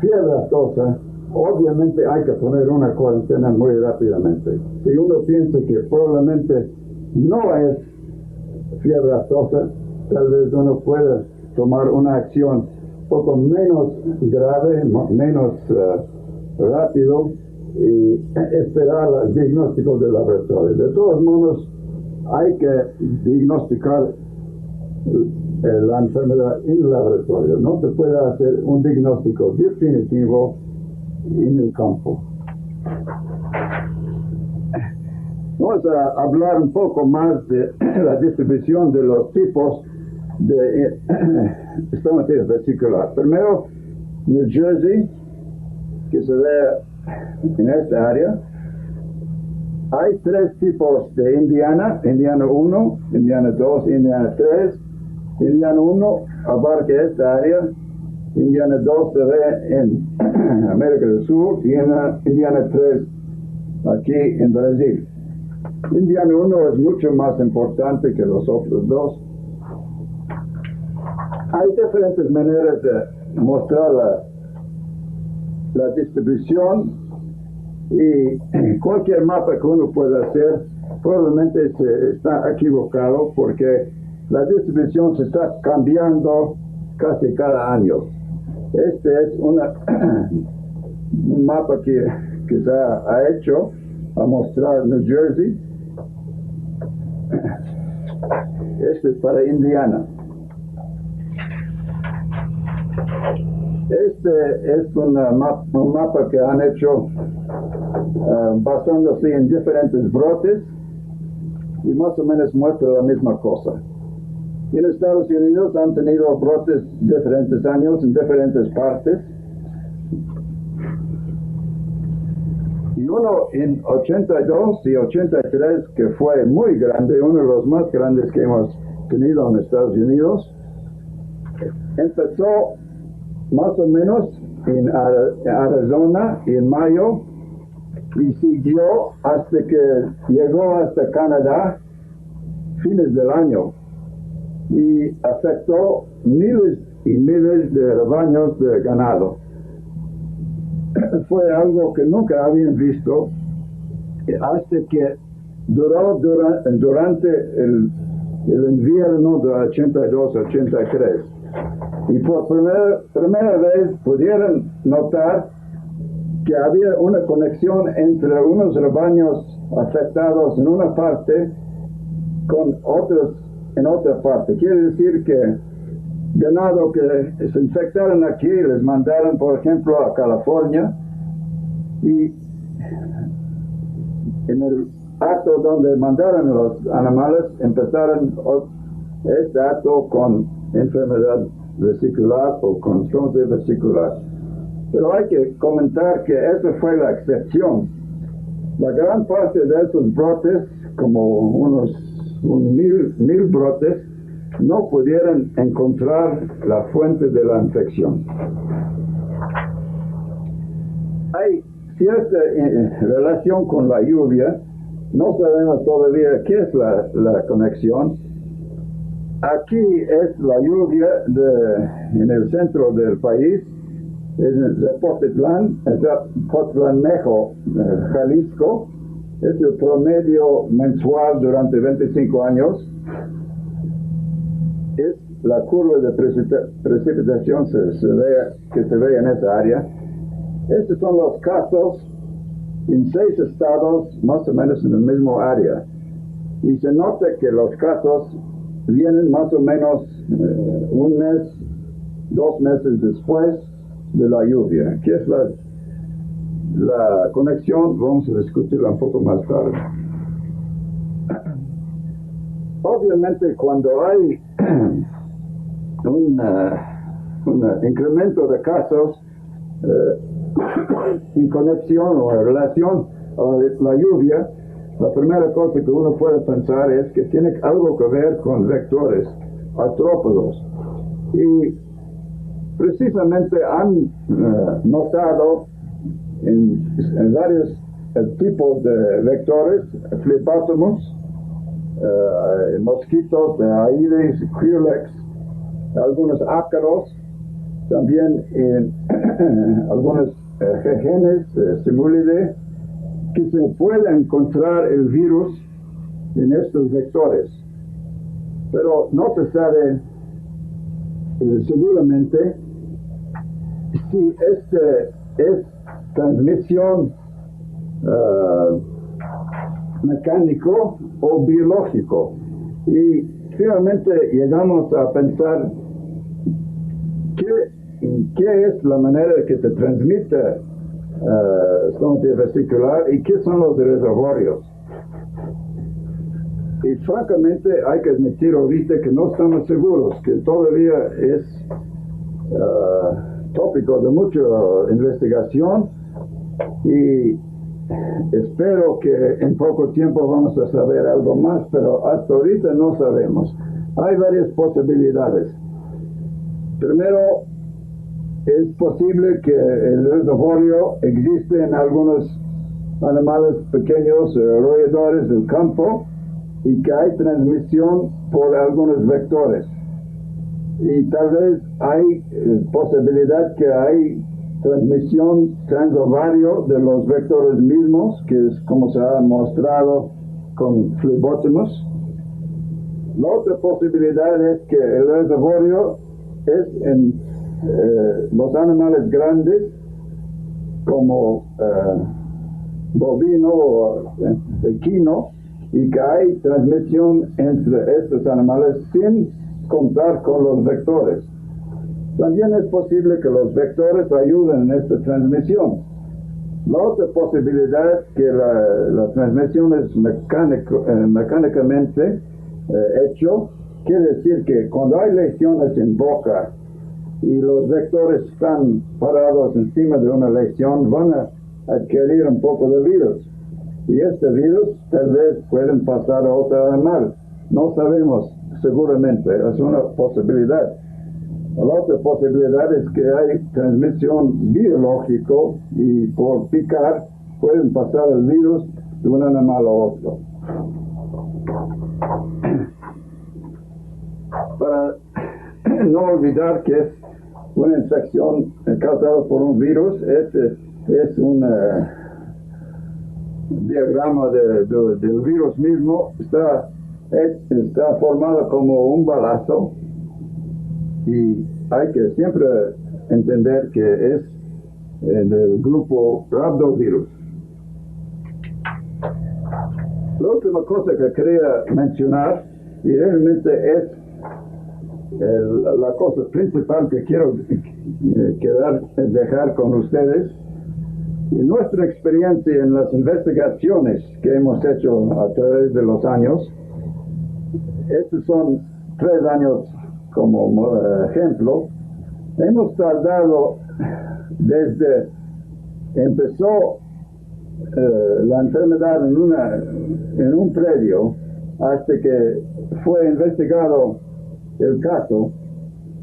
fiebre aftosa, obviamente hay que poner una cuarentena muy rápidamente. Si uno piensa que probablemente no es fiebre aftosa, tal vez uno pueda tomar una acción un poco menos grave, menos rápido, y esperar el diagnóstico del laboratorio. De todos modos, hay que diagnosticar la enfermedad en el laboratorio. No se puede hacer un diagnóstico definitivo en el campo. Vamos a hablar un poco más de la distribución de los tipos de estomatitis vesicular. Primero, New Jersey, que se ve en esta área. Hay tres tipos de Indiana: Indiana 1, Indiana 2, Indiana 3. Indiana 1 abarca esta área. Indiana 2 se ve en América del Sur y Indiana 3 aquí en Brasil. Indiana 1 es mucho más importante que los otros dos. Hay diferentes maneras de mostrar la distribución, y cualquier mapa que uno pueda hacer probablemente se está equivocado, porque la distribución se está cambiando casi cada año. Este es un mapa que se ha hecho a mostrar New Jersey. Este es para Indiana. Este es un mapa que han hecho basándose en diferentes brotes, y más o menos muestra la misma cosa. En Estados Unidos han tenido brotes diferentes años en diferentes partes. Y uno en 82 y 83, que fue muy grande, uno de los más grandes que hemos tenido en Estados Unidos, empezó más o menos en Arizona en mayo y siguió hasta que llegó hasta Canadá fines del año, y afectó miles y miles de rebaños de ganado. Fue algo que nunca habían visto hasta que durante el invierno de 82-83. Y por primera vez pudieron notar que había una conexión entre unos rebaños afectados en una parte con otros en otra parte. Quiere decir que ganado que se infectaron aquí les mandaron, por ejemplo, a California, y en el acto donde mandaron los animales empezaron este acto con enfermedad vesicular o con sonde vesicular. Pero hay que comentar que esa fue la excepción. La gran parte de esos brotes, como unos 1,000 brotes, no pudieron encontrar la fuente de la infección. Hay cierta relación con la lluvia. No sabemos todavía qué es la conexión. Aquí es la lluvia en el centro del país, es en Zapotlanejo, Jalisco. Es el promedio mensual durante 25 años. Es la curva de precipitación que se ve en esa área. Estos son los casos en 6 estados, más o menos en el mismo área. Y se nota que los casos vienen más o menos 1 mes, 2 meses después de la lluvia. ¿Qué es la conexión? Vamos a discutirla un poco más tarde. Obviamente, cuando hay un incremento de casos en conexión o en relación a la lluvia, la primera cosa que uno puede pensar es que tiene algo que ver con vectores, artrópodos. Y precisamente han notado en varios tipos de vectores, flebótomos, mosquitos de Aedes, Culex, algunos ácaros, también en algunos genes, Simulidae, que se puede encontrar el virus en estos vectores. Pero no se sabe seguramente si este es transmisión mecánico o biológico. Y finalmente llegamos a pensar qué es la manera que se transmite sonde vesicular y qué son los reservorios. Y francamente hay que admitir ahorita que no estamos seguros, que todavía es tópico de mucha investigación, y espero que en poco tiempo vamos a saber algo más, pero hasta ahorita no sabemos. Hay varias posibilidades. Primero, es posible que el reservorio existe en algunos animales pequeños, roedores del campo, y que hay transmisión por algunos vectores. Y tal vez hay posibilidad que hay transmisión transovario de los vectores mismos, que es como se ha mostrado con flebótomos. La otra posibilidad es que el reservorio es en los animales grandes, como bovino o equino, y que hay transmisión entre estos animales sin contar con los vectores. También es posible que los vectores ayuden en esta transmisión. La otra posibilidad es que la transmisión es mecánicamente hecho. Quiere decir que cuando hay lesiones en boca y los vectores están parados encima de una lesión, van a adquirir un poco de virus. Y este virus tal vez pueden pasar a otro animal. No sabemos seguramente, es una posibilidad. La otra posibilidad es que hay transmisión biológica y por picar pueden pasar el virus de un animal a otro. Para no olvidar que es una infección causada por un virus. Este es un diagrama del virus mismo. Está formado como un balazo, y hay que siempre entender que es del grupo rhabdovirus. La última cosa que quería mencionar, y realmente es la cosa principal que quiero dejar con ustedes, y nuestra experiencia en las investigaciones que hemos hecho a través de los años. Estos son 3 años como ejemplo. Hemos tardado desde empezó la enfermedad en un predio hasta que fue investigado el caso.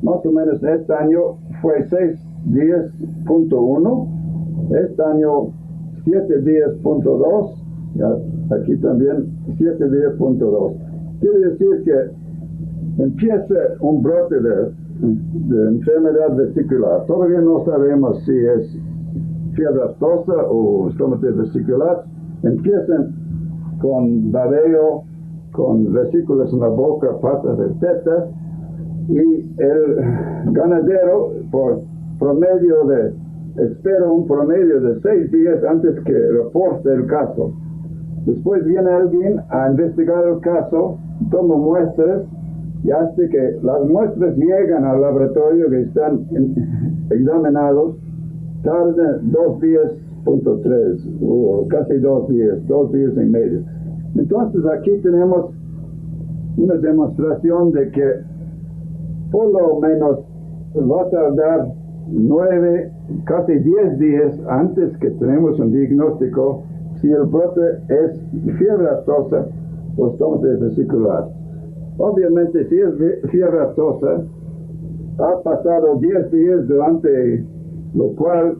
Más o menos este año fue 6 días.1, este año 7 días.2, aquí también 7 días.2. Quiere decir que empieza un brote de enfermedad vesicular. Todavía no sabemos si es fiebre aftosa o estomatitis vesicular. Empiezan con babeo, con vesículas en la boca, patas, etc. Y el ganadero, espera un promedio de 6 días antes que reporte el caso. Después viene alguien a investigar el caso, toma muestras, y hasta que las muestras llegan al laboratorio que están examinados, tarda 2 días.3, o casi 2 días, 2 días y medio. Entonces aquí tenemos una demostración de que por lo menos va a tardar 9, casi 10 días antes que tenemos un diagnóstico si el brote es fiebre aftosa o estomatitis vesicular. Obviamente, si es fiebre aftosa, ha pasado 10 días durante lo cual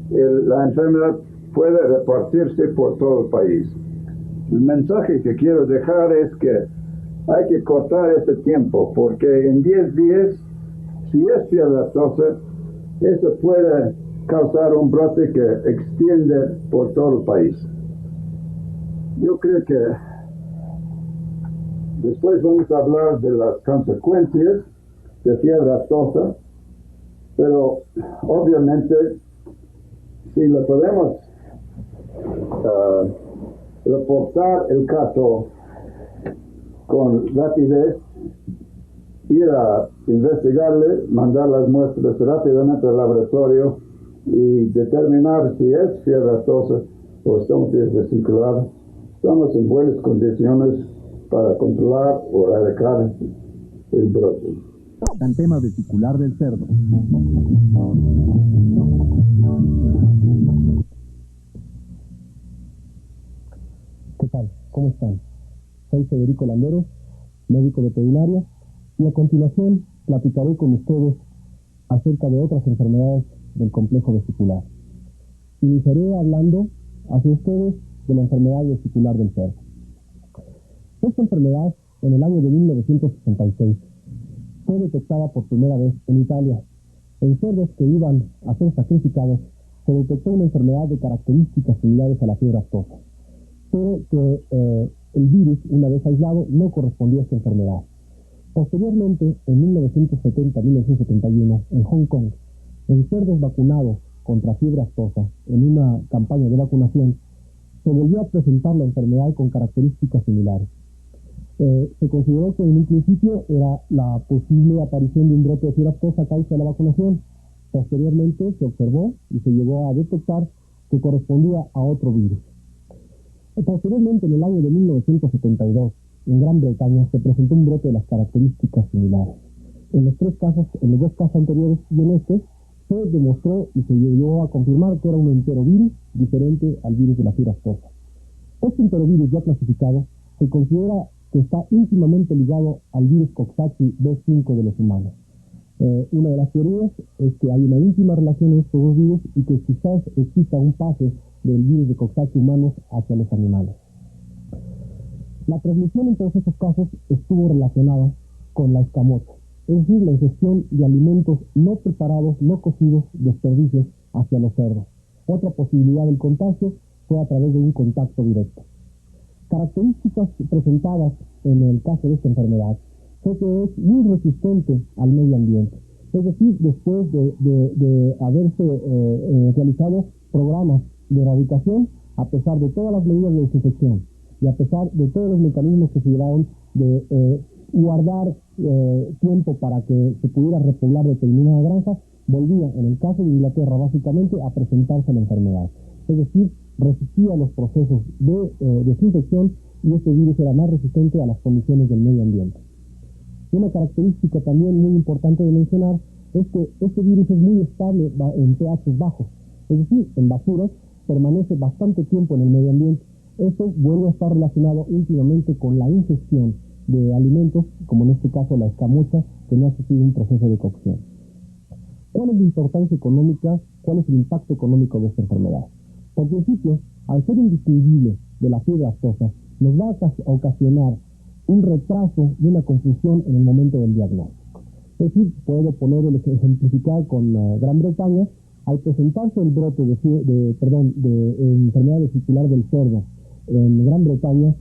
la enfermedad puede repartirse por todo el país. El mensaje que quiero dejar es que hay que cortar este tiempo, porque en 10 días, si es fiebre aftosa, eso puede causar un brote que extiende por todo el país. Yo creo que después vamos a hablar de las consecuencias de fiebre aftosa, pero obviamente si lo podemos reportar el caso con rapidez, ir a investigarle, mandar las muestras rápidamente al laboratorio y determinar si es fiebre aftosa o estomatitis vesicular, estamos en buenas condiciones para controlar o erradicar el brote. Exantema vesicular del cerdo. ¿Qué tal? ¿Cómo están? Soy Federico Landero, médico veterinario, y a continuación platicaré con ustedes acerca de otras enfermedades del complejo vesicular. Iniciaré hablando hacia ustedes de la enfermedad vesicular del cerdo. Esta enfermedad, en el año de 1966, fue detectada por primera vez en Italia. En cerdos que iban a ser sacrificados, se detectó una enfermedad de características similares a la fiebre aftosa, pero que el virus, una vez aislado, no correspondía a esta enfermedad. Posteriormente, en 1970-1971, en Hong Kong, en cerdos vacunados contra fiebre aftosa, en una campaña de vacunación, se volvió a presentar la enfermedad con características similares. Se consideró que en un principio era la posible aparición de un brote de fiebre aftosa a causa de la vacunación. Posteriormente se observó y se llegó a detectar que correspondía a otro virus. Posteriormente, en el año de 1972, en Gran Bretaña se presentó un brote de las características similares. En los 2 casos anteriores y en este, se demostró y se llegó a confirmar que era un enterovirus diferente al virus de la fiebre aftosa. Este enterovirus ya clasificado se considera que está íntimamente ligado al virus Coxsackie B5 de los humanos. Una de las teorías es que hay una íntima relación entre estos dos virus y que quizás exista un pase del virus de Coxsackie humanos hacia los animales. La transmisión en todos estos casos estuvo relacionada con la escamota. es decir, la ingestión de alimentos no preparados, no cocidos, desperdicios hacia los cerdos. Otra posibilidad del contagio fue a través de un contacto directo. Características presentadas en el caso de esta enfermedad fue que es muy resistente al medio ambiente. Es decir, después de haberse realizado programas de erradicación, a pesar de todas las medidas de desinfección y a pesar de todos los mecanismos que se llevaron de guardar tiempo para que se pudiera repoblar determinada granja, volvía, en el caso de Inglaterra, básicamente a presentarse la enfermedad. Es decir, resistía los procesos de desinfección y este virus era más resistente a las condiciones del medio ambiente. Una característica también muy importante de mencionar es que este virus es muy estable en pH bajos, es decir, en basuras permanece bastante tiempo en el medio ambiente. Esto vuelve a estar relacionado íntimamente con la ingestión de alimentos, como en este caso la escamocha, que no ha sufrido un proceso de cocción. ¿Cuál es la importancia económica? ¿Cuál es el impacto económico de esta enfermedad? Por principio, al ser indistinguible de la fiebre aftosa, nos va a ocasionar un retraso y una confusión en el momento del diagnóstico. Es decir, puedo ejemplificar con Gran Bretaña. Al presentarse el brote de enfermedad vesicular del cerdo en Gran Bretaña,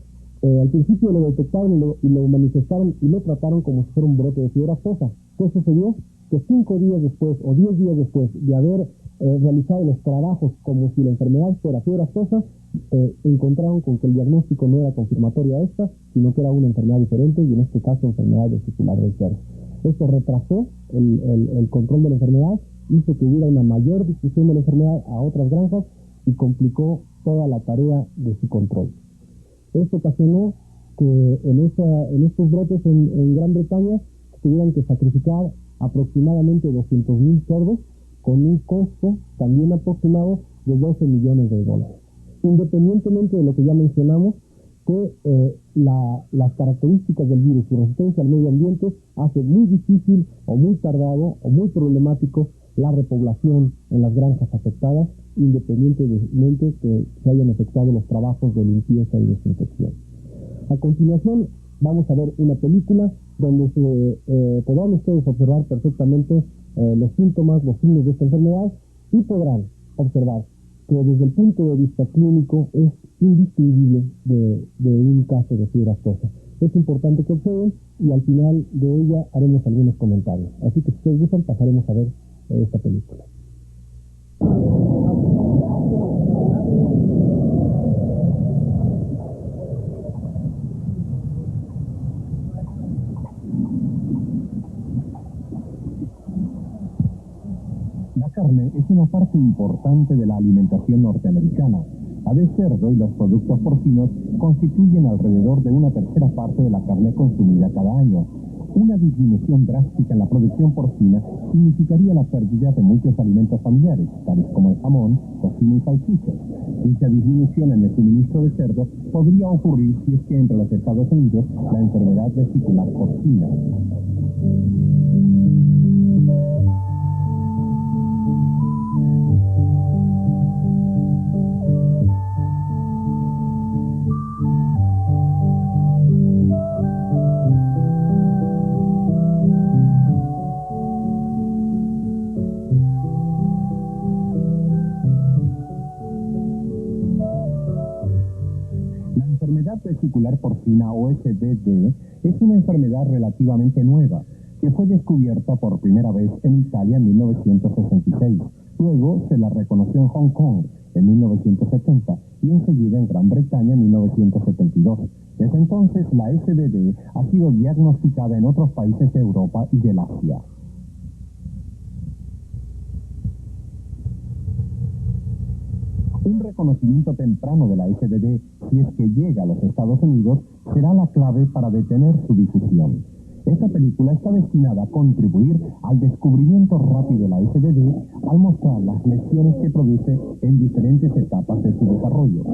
al principio lo detectaron y lo manifestaron y lo trataron como si fuera un brote de fiebre aftosa. ¿Qué sucedió? Que 5 días después o 10 días después de haber realizado los trabajos como si la enfermedad fuera fiebre aftosa, encontraron con que el diagnóstico no era confirmatorio a esta, sino que era una enfermedad diferente, y en este caso enfermedad vesicular del cerdo. Esto retrasó el control de la enfermedad, hizo que hubiera una mayor difusión de la enfermedad a otras granjas y complicó toda la tarea de su control. Esto ocasionó que en estos brotes en Gran Bretaña tuvieran que sacrificar aproximadamente 200,000 cerdos con un costo también aproximado de $12 millones. Independientemente de lo que ya mencionamos, que las características del virus, su resistencia al medio ambiente, hace muy difícil o muy tardado o muy problemático la repoblación en las granjas afectadas, independientemente que se hayan efectuado los trabajos de limpieza y desinfección. A continuación vamos a ver una película donde podrán ustedes observar perfectamente los síntomas, los signos de esta enfermedad, y podrán observar que desde el punto de vista clínico es indistinguible de un caso de fiebre aftosa. Es importante que observen y al final de ella haremos algunos comentarios. Así que si ustedes gustan, pasaremos a ver esta película. La carne es una parte importante de la alimentación norteamericana. La de cerdo y los productos porcinos constituyen alrededor de una tercera parte de la carne consumida cada año. Una disminución drástica en la producción porcina significaría la pérdida de muchos alimentos familiares, tales como el jamón, tocino y salchichas. Dicha disminución en el suministro de cerdo podría ocurrir si es que entre los Estados Unidos la enfermedad vesicular porcina. La enfermedad vesicular porcina o SVD es una enfermedad relativamente nueva que fue descubierta por primera vez en Italia en 1966. Luego se la reconoció en Hong Kong en 1970 y enseguida en Gran Bretaña en 1972. Desde entonces la SVD ha sido diagnosticada en otros países de Europa y del Asia. Un reconocimiento temprano de la SVD, si es que llega a los Estados Unidos, será la clave para detener su difusión. Esta película está destinada a contribuir al descubrimiento rápido de la SVD al mostrar las lesiones que produce en diferentes etapas de su desarrollo.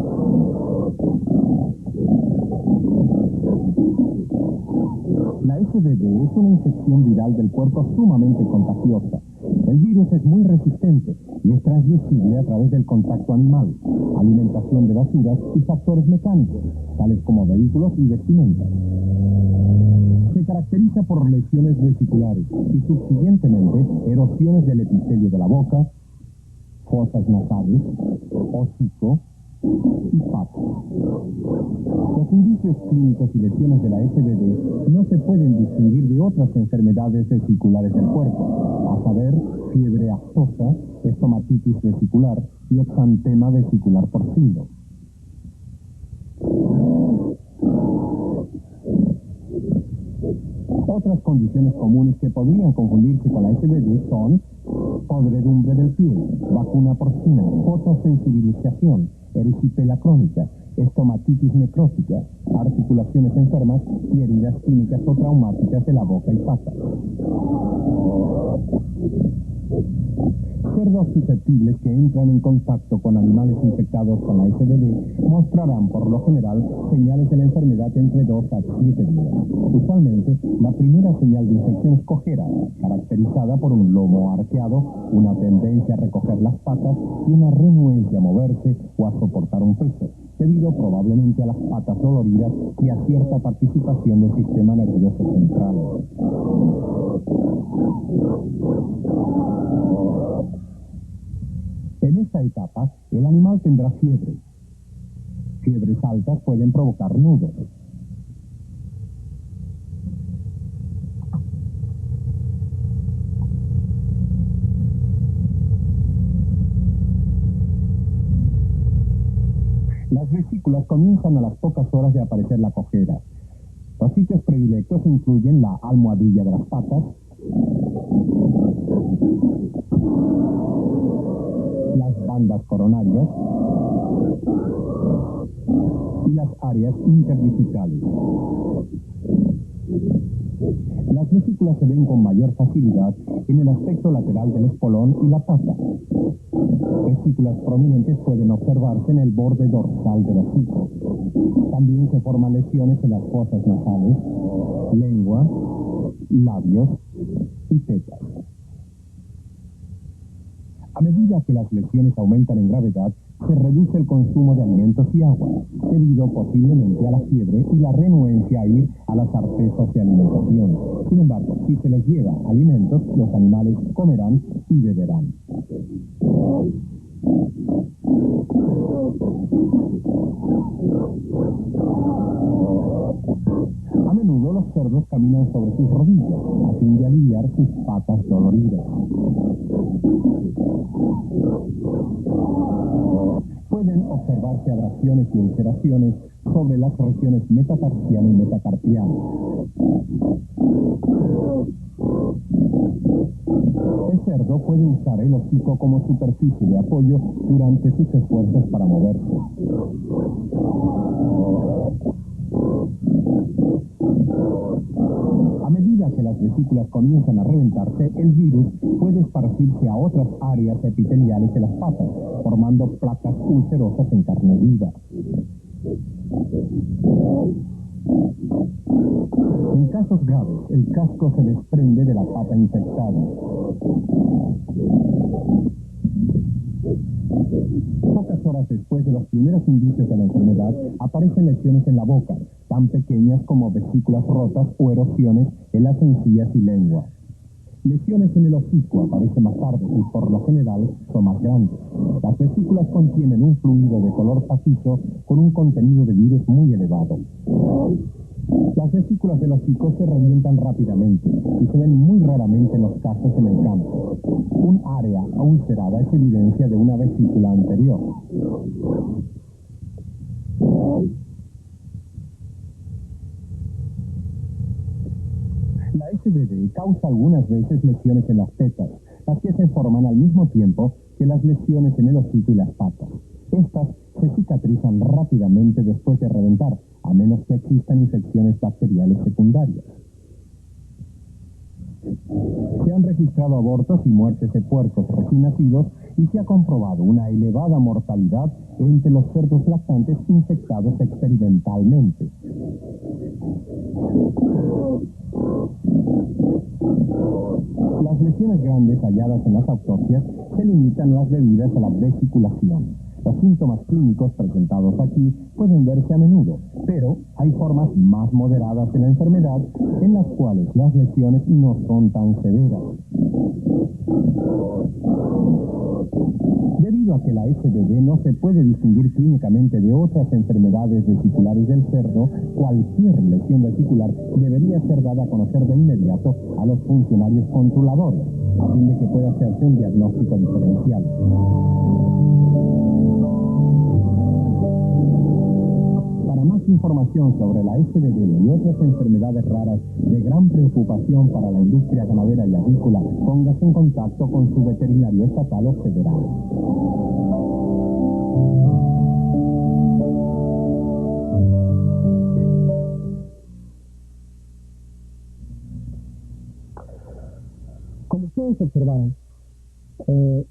La SVD es una infección viral del cuerpo sumamente contagiosa. El virus es muy resistente y es transmisible a través del contacto animal, alimentación de basuras y factores mecánicos, tales como vehículos y vestimentas. Se caracteriza caracteriza por lesiones vesiculares y subsiguientemente erosiones del epitelio de la boca, fosas nasales, hocico y patas. Los indicios clínicos y lesiones de la SBD no se pueden distinguir de otras enfermedades vesiculares del cuerpo, a saber, fiebre aftosa, estomatitis vesicular y exantema vesicular porcino. Otras condiciones comunes que podrían confundirse con la SBD son podredumbre del pie, vacuna porcina, fotosensibilización, erisipela crónica, estomatitis necrótica, articulaciones enfermas y heridas químicas o traumáticas de la boca y patas. Cerdos susceptibles que entran en contacto con animales infectados con la SBD mostrarán por lo general señales de la enfermedad entre 2 a 7 días. Usualmente, la primera señal de infección es cojera, caracterizada por un lomo arqueado, una tendencia a recoger las patas y una renuencia a moverse o a soportar un peso, debido probablemente a las patas doloridas y a cierta participación del sistema nervioso central. En esta etapa, el animal tendrá fiebre. Fiebres altas pueden provocar nudos. Las vesículas comienzan a las pocas horas de aparecer la cojera. Los sitios predilectos incluyen la almohadilla de las patas, las bandas coronarias y las áreas interdicitales. Las vesículas se ven con mayor facilidad en el aspecto lateral del espolón y la pata. Vesículas prominentes pueden observarse en el borde dorsal del hocico. También se forman lesiones en las fosas nasales, lengua, labios y tetas. A medida que las lesiones aumentan en gravedad, se reduce el consumo de alimentos y agua, debido posiblemente a la fiebre y la renuencia a ir a las artesas de alimentación. Sin embargo, si se les lleva alimentos, los animales comerán y beberán. A menudo los cerdos caminan sobre sus rodillas, a fin de aliviar sus patas doloridas. Pueden observarse abrasiones y ulceraciones sobre las regiones metatarsiana y metacarpiana. El cerdo puede usar el hocico como superficie de apoyo durante sus esfuerzos para moverse. A medida que las vesículas comienzan a reventarse, el virus puede esparcirse a otras áreas epiteliales de las patas, formando placas ulcerosas en carne viva. En casos graves, el casco se desprende de la pata infectada. Pocas horas después de los primeros indicios de la enfermedad, aparecen lesiones en la boca, tan pequeñas como vesículas rotas o erosiones en las encías y lengua. Lesiones en el hocico aparecen más tarde y por lo general son más grandes. Las vesículas contienen un fluido de color pajizo con un contenido de virus muy elevado. Las vesículas del hocico se revientan rápidamente y se ven muy raramente en los casos en el campo. Un área ulcerada es evidencia de una vesícula anterior. La SBD causa algunas veces lesiones en las tetas, las que se forman al mismo tiempo que las lesiones en el hocico y las patas. Estas se cicatrizan rápidamente después de reventar, a menos que existan infecciones bacteriales secundarias. Se han registrado abortos y muertes de puercos recién nacidos y se ha comprobado una elevada mortalidad entre los cerdos lactantes infectados experimentalmente. Las lesiones grandes halladas en las autopsias se limitan a las debidas a la vesiculación. Los Los síntomas clínicos presentados aquí pueden verse a menudo, pero hay formas más moderadas de la enfermedad en las cuales las lesiones no son tan severas. Debido a que la SBD no se puede distinguir clínicamente de otras enfermedades vesiculares del cerdo, cualquier lesión vesicular debería ser dada a conocer de inmediato a los funcionarios controladores, a fin de que pueda hacerse un diagnóstico diferencial. Para más información sobre la SBD y otras enfermedades raras de gran preocupación para la industria ganadera y avícola, póngase en contacto con su veterinario estatal o federal. Como ustedes observaron,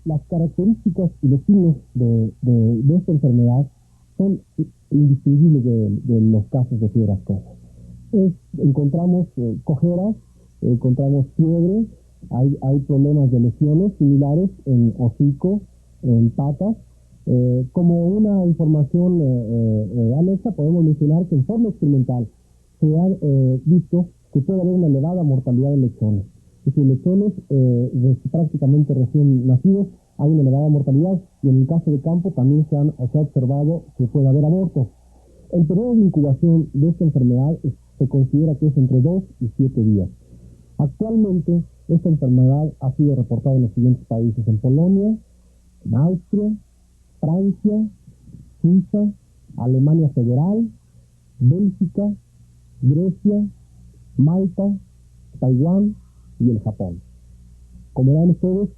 las características y los signos de esta enfermedad son indistinguibles de los casos de fiebre aftosa. Encontramos cojeras, encontramos fiebre, hay problemas de lesiones similares en hocico, en patas. Como una información anexa, podemos mencionar que en forma experimental se ha visto que puede haber una elevada mortalidad de lechones. Es decir, lechones prácticamente recién nacidos, hay una elevada mortalidad, y en el caso de campo también se ha observado que puede haber abortos. El periodo de incubación de esta enfermedad se considera que es entre 2 y 7 días. Actualmente, esta enfermedad ha sido reportada en los siguientes países: en Polonia, en Austria, Francia, Suiza, Alemania Federal, Bélgica, Grecia, Malta, Taiwán y el Japón. Como verán ustedes,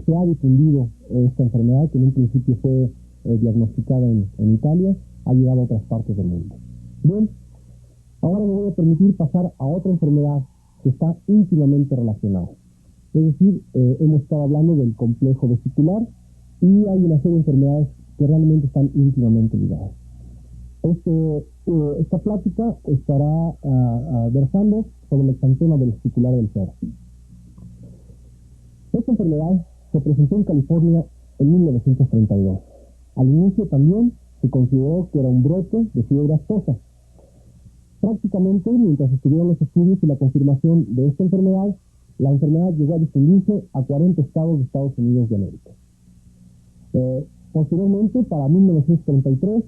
se ha difundido esta enfermedad, que en un principio fue diagnosticada en Italia, ha llegado a otras partes del mundo. Bien, ahora me voy a permitir pasar a otra enfermedad que está íntimamente relacionada. Es decir, hemos estado hablando del complejo vesicular y hay una serie de enfermedades que realmente están íntimamente ligadas. Esta plática estará versando sobre el exantema vesicular del cerdo. Esta enfermedad se presentó en California en 1932. Al inicio también se consideró que era un brote de fiebre aftosa. Prácticamente, mientras estuvieron los estudios y la confirmación de esta enfermedad, la enfermedad llegó a difundirse a 40 estados de Estados Unidos de América. Posteriormente, para 1933,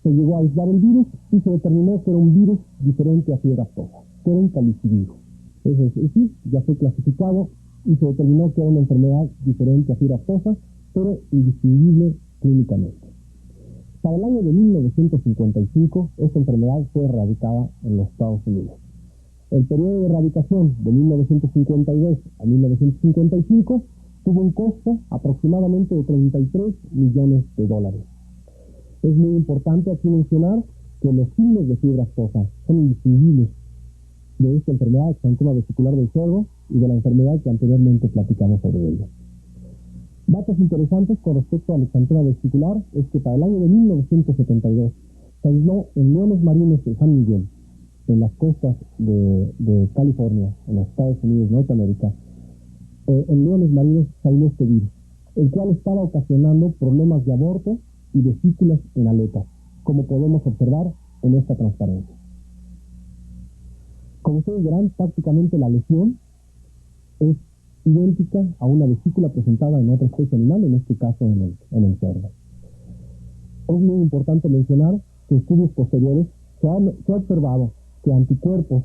se llegó a aislar el virus y se determinó que era un virus diferente a fiebre aftosa, que era un calicivirus. Es decir, ya fue clasificado y se determinó que era una enfermedad diferente a fiebre aftosa, pero indistinguible clínicamente. Para el año de 1955, esta enfermedad fue erradicada en los Estados Unidos. El periodo de erradicación de 1952 a 1955 tuvo un costo aproximadamente de $33 millones. Es muy importante aquí mencionar que los signos de fiebre aftosa son indistinguibles de esta enfermedad, exantema vesicular del cerdo, y de la enfermedad que anteriormente platicamos sobre ella. Datos interesantes con respecto al exantema vesicular es que para el año de 1972 se aisló en leones marinos de San Miguel, en las costas de California, en los Estados Unidos, Norteamérica. En leones marinos se aisló este virus, el cual estaba ocasionando problemas de aborto y vesículas en aletas, como podemos observar en esta transparencia. Como ustedes verán, prácticamente la lesión es idéntica a una vesícula presentada en otra especie animal, en este caso en el cerdo. Es muy importante mencionar que en estudios posteriores se ha observado que anticuerpos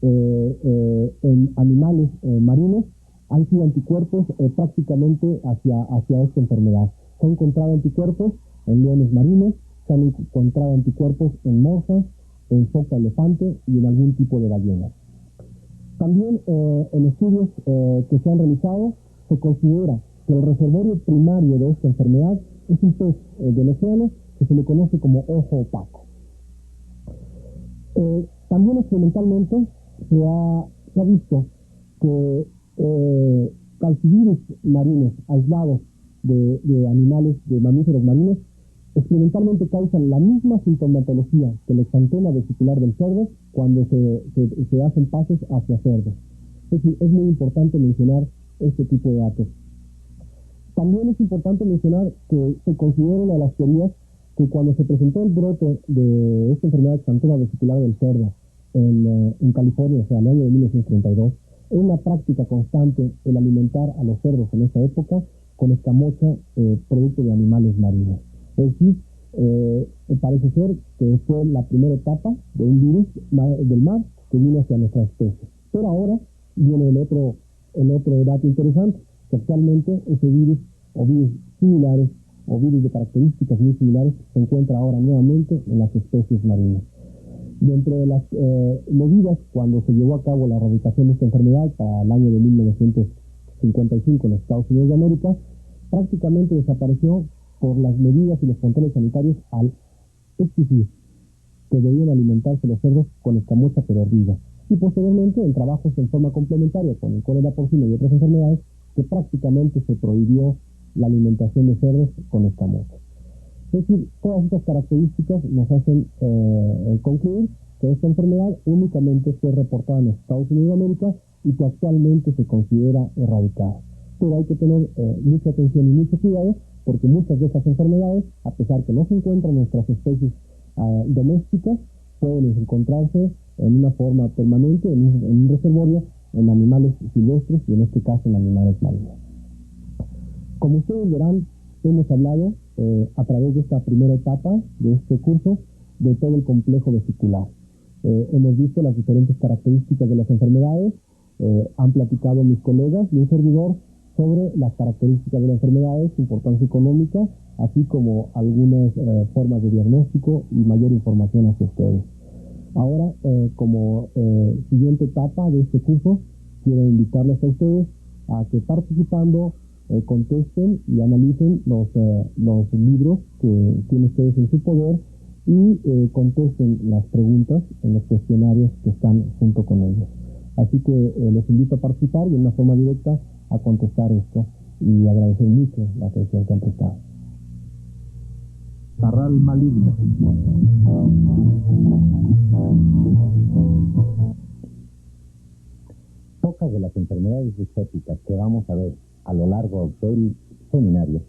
en animales marinos han sido anticuerpos prácticamente hacia esta enfermedad. Se han encontrado anticuerpos en leones marinos, se han encontrado anticuerpos en morsas, en foca elefante y en algún tipo de ballena. También en estudios que se han realizado se considera que el reservorio primario de esta enfermedad es un pez del océano que se le conoce como ojo opaco. También experimentalmente se ha visto que calcivirus marinos aislados de animales, de mamíferos marinos, experimentalmente causan la misma sintomatología que el exantema vesicular del cerdo cuando se hacen pases hacia cerdos. Es decir, es muy importante mencionar este tipo de datos. También es importante mencionar que se considera una de las teorías que cuando se presentó el brote de esta enfermedad exantema vesicular del cerdo en California, o sea, en el año de 1932, es una práctica constante el alimentar a los cerdos en esa época con escamocha producto de animales marinos. Es decir, parece ser que fue la primera etapa de un virus del mar que vino hacia nuestra especie. Pero ahora viene el otro dato interesante, que actualmente ese virus o virus similares o virus de características muy similares se encuentra ahora nuevamente en las especies marinas. Dentro de las medidas cuando se llevó a cabo la erradicación de esta enfermedad para el año de 1955 en los Estados Unidos de América, prácticamente desapareció por las medidas y los controles sanitarios al exigir que debían alimentarse los cerdos con escamocha pero hervida. Y posteriormente en trabajos en forma complementaria con el cólera porcina y otras enfermedades que prácticamente se prohibió la alimentación de cerdos con escamocha. Es decir, todas estas características nos hacen concluir que esta enfermedad únicamente fue reportada en los Estados Unidos de América y que actualmente se considera erradicada. Pero hay que tener mucha atención y mucho cuidado porque muchas de estas enfermedades, a pesar que no se encuentran en nuestras especies domésticas, pueden encontrarse en una forma permanente, en un reservorio, en animales silvestres y en este caso en animales marinos. Como ustedes verán, hemos hablado a través de esta primera etapa de este curso de todo el complejo vesicular. Hemos visto las diferentes características de las enfermedades, han platicado mis colegas y un servidor sobre las características de las enfermedades, su importancia económica, así como algunas formas de diagnóstico y mayor información hacia ustedes. Ahora, como siguiente etapa de este curso, quiero invitarles a ustedes a que participando contesten y analicen los libros que tienen ustedes en su poder y contesten las preguntas en los cuestionarios que están junto con ellos. Así que les invito a participar y de una forma directa a contestar esto y agradecer mucho la atención que han prestado. Catarral maligna. Pocas de las enfermedades exóticas que vamos a ver a lo largo del seminario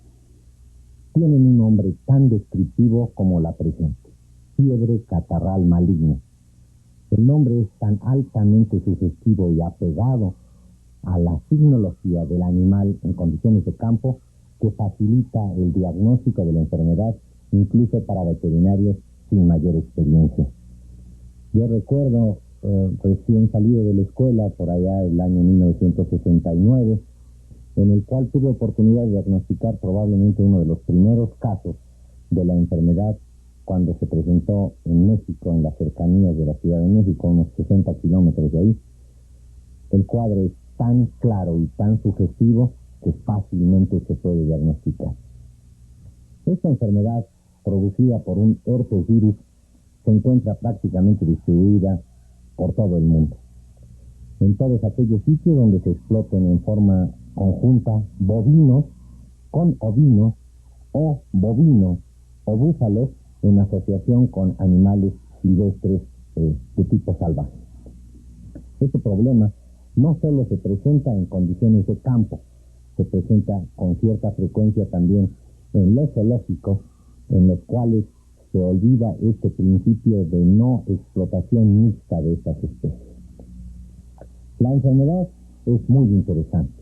tienen un nombre tan descriptivo como la presente: fiebre catarral maligna. El nombre es tan altamente sugestivo y apegado a la signología del animal en condiciones de campo que facilita el diagnóstico de la enfermedad incluso para veterinarios sin mayor experiencia. Yo recuerdo recién salido de la escuela por allá el año 1969, en el cual tuve oportunidad de diagnosticar probablemente uno de los primeros casos de la enfermedad cuando se presentó en México, en las cercanías de la Ciudad de México, unos 60 kilómetros de ahí. El cuadro es tan claro y tan sugestivo que fácilmente se puede diagnosticar. Esta enfermedad, producida por un herpesvirus, se encuentra prácticamente distribuida por todo el mundo. En todos aquellos sitios donde se exploten en forma conjunta bovinos con ovinos o bovinos o búfalos en asociación con animales silvestres de tipo salvaje. Este problema no solo se presenta en condiciones de campo, se presenta con cierta frecuencia también en los zoológicos, en los cuales se olvida este principio de no explotación mixta de estas especies. La enfermedad es muy interesante.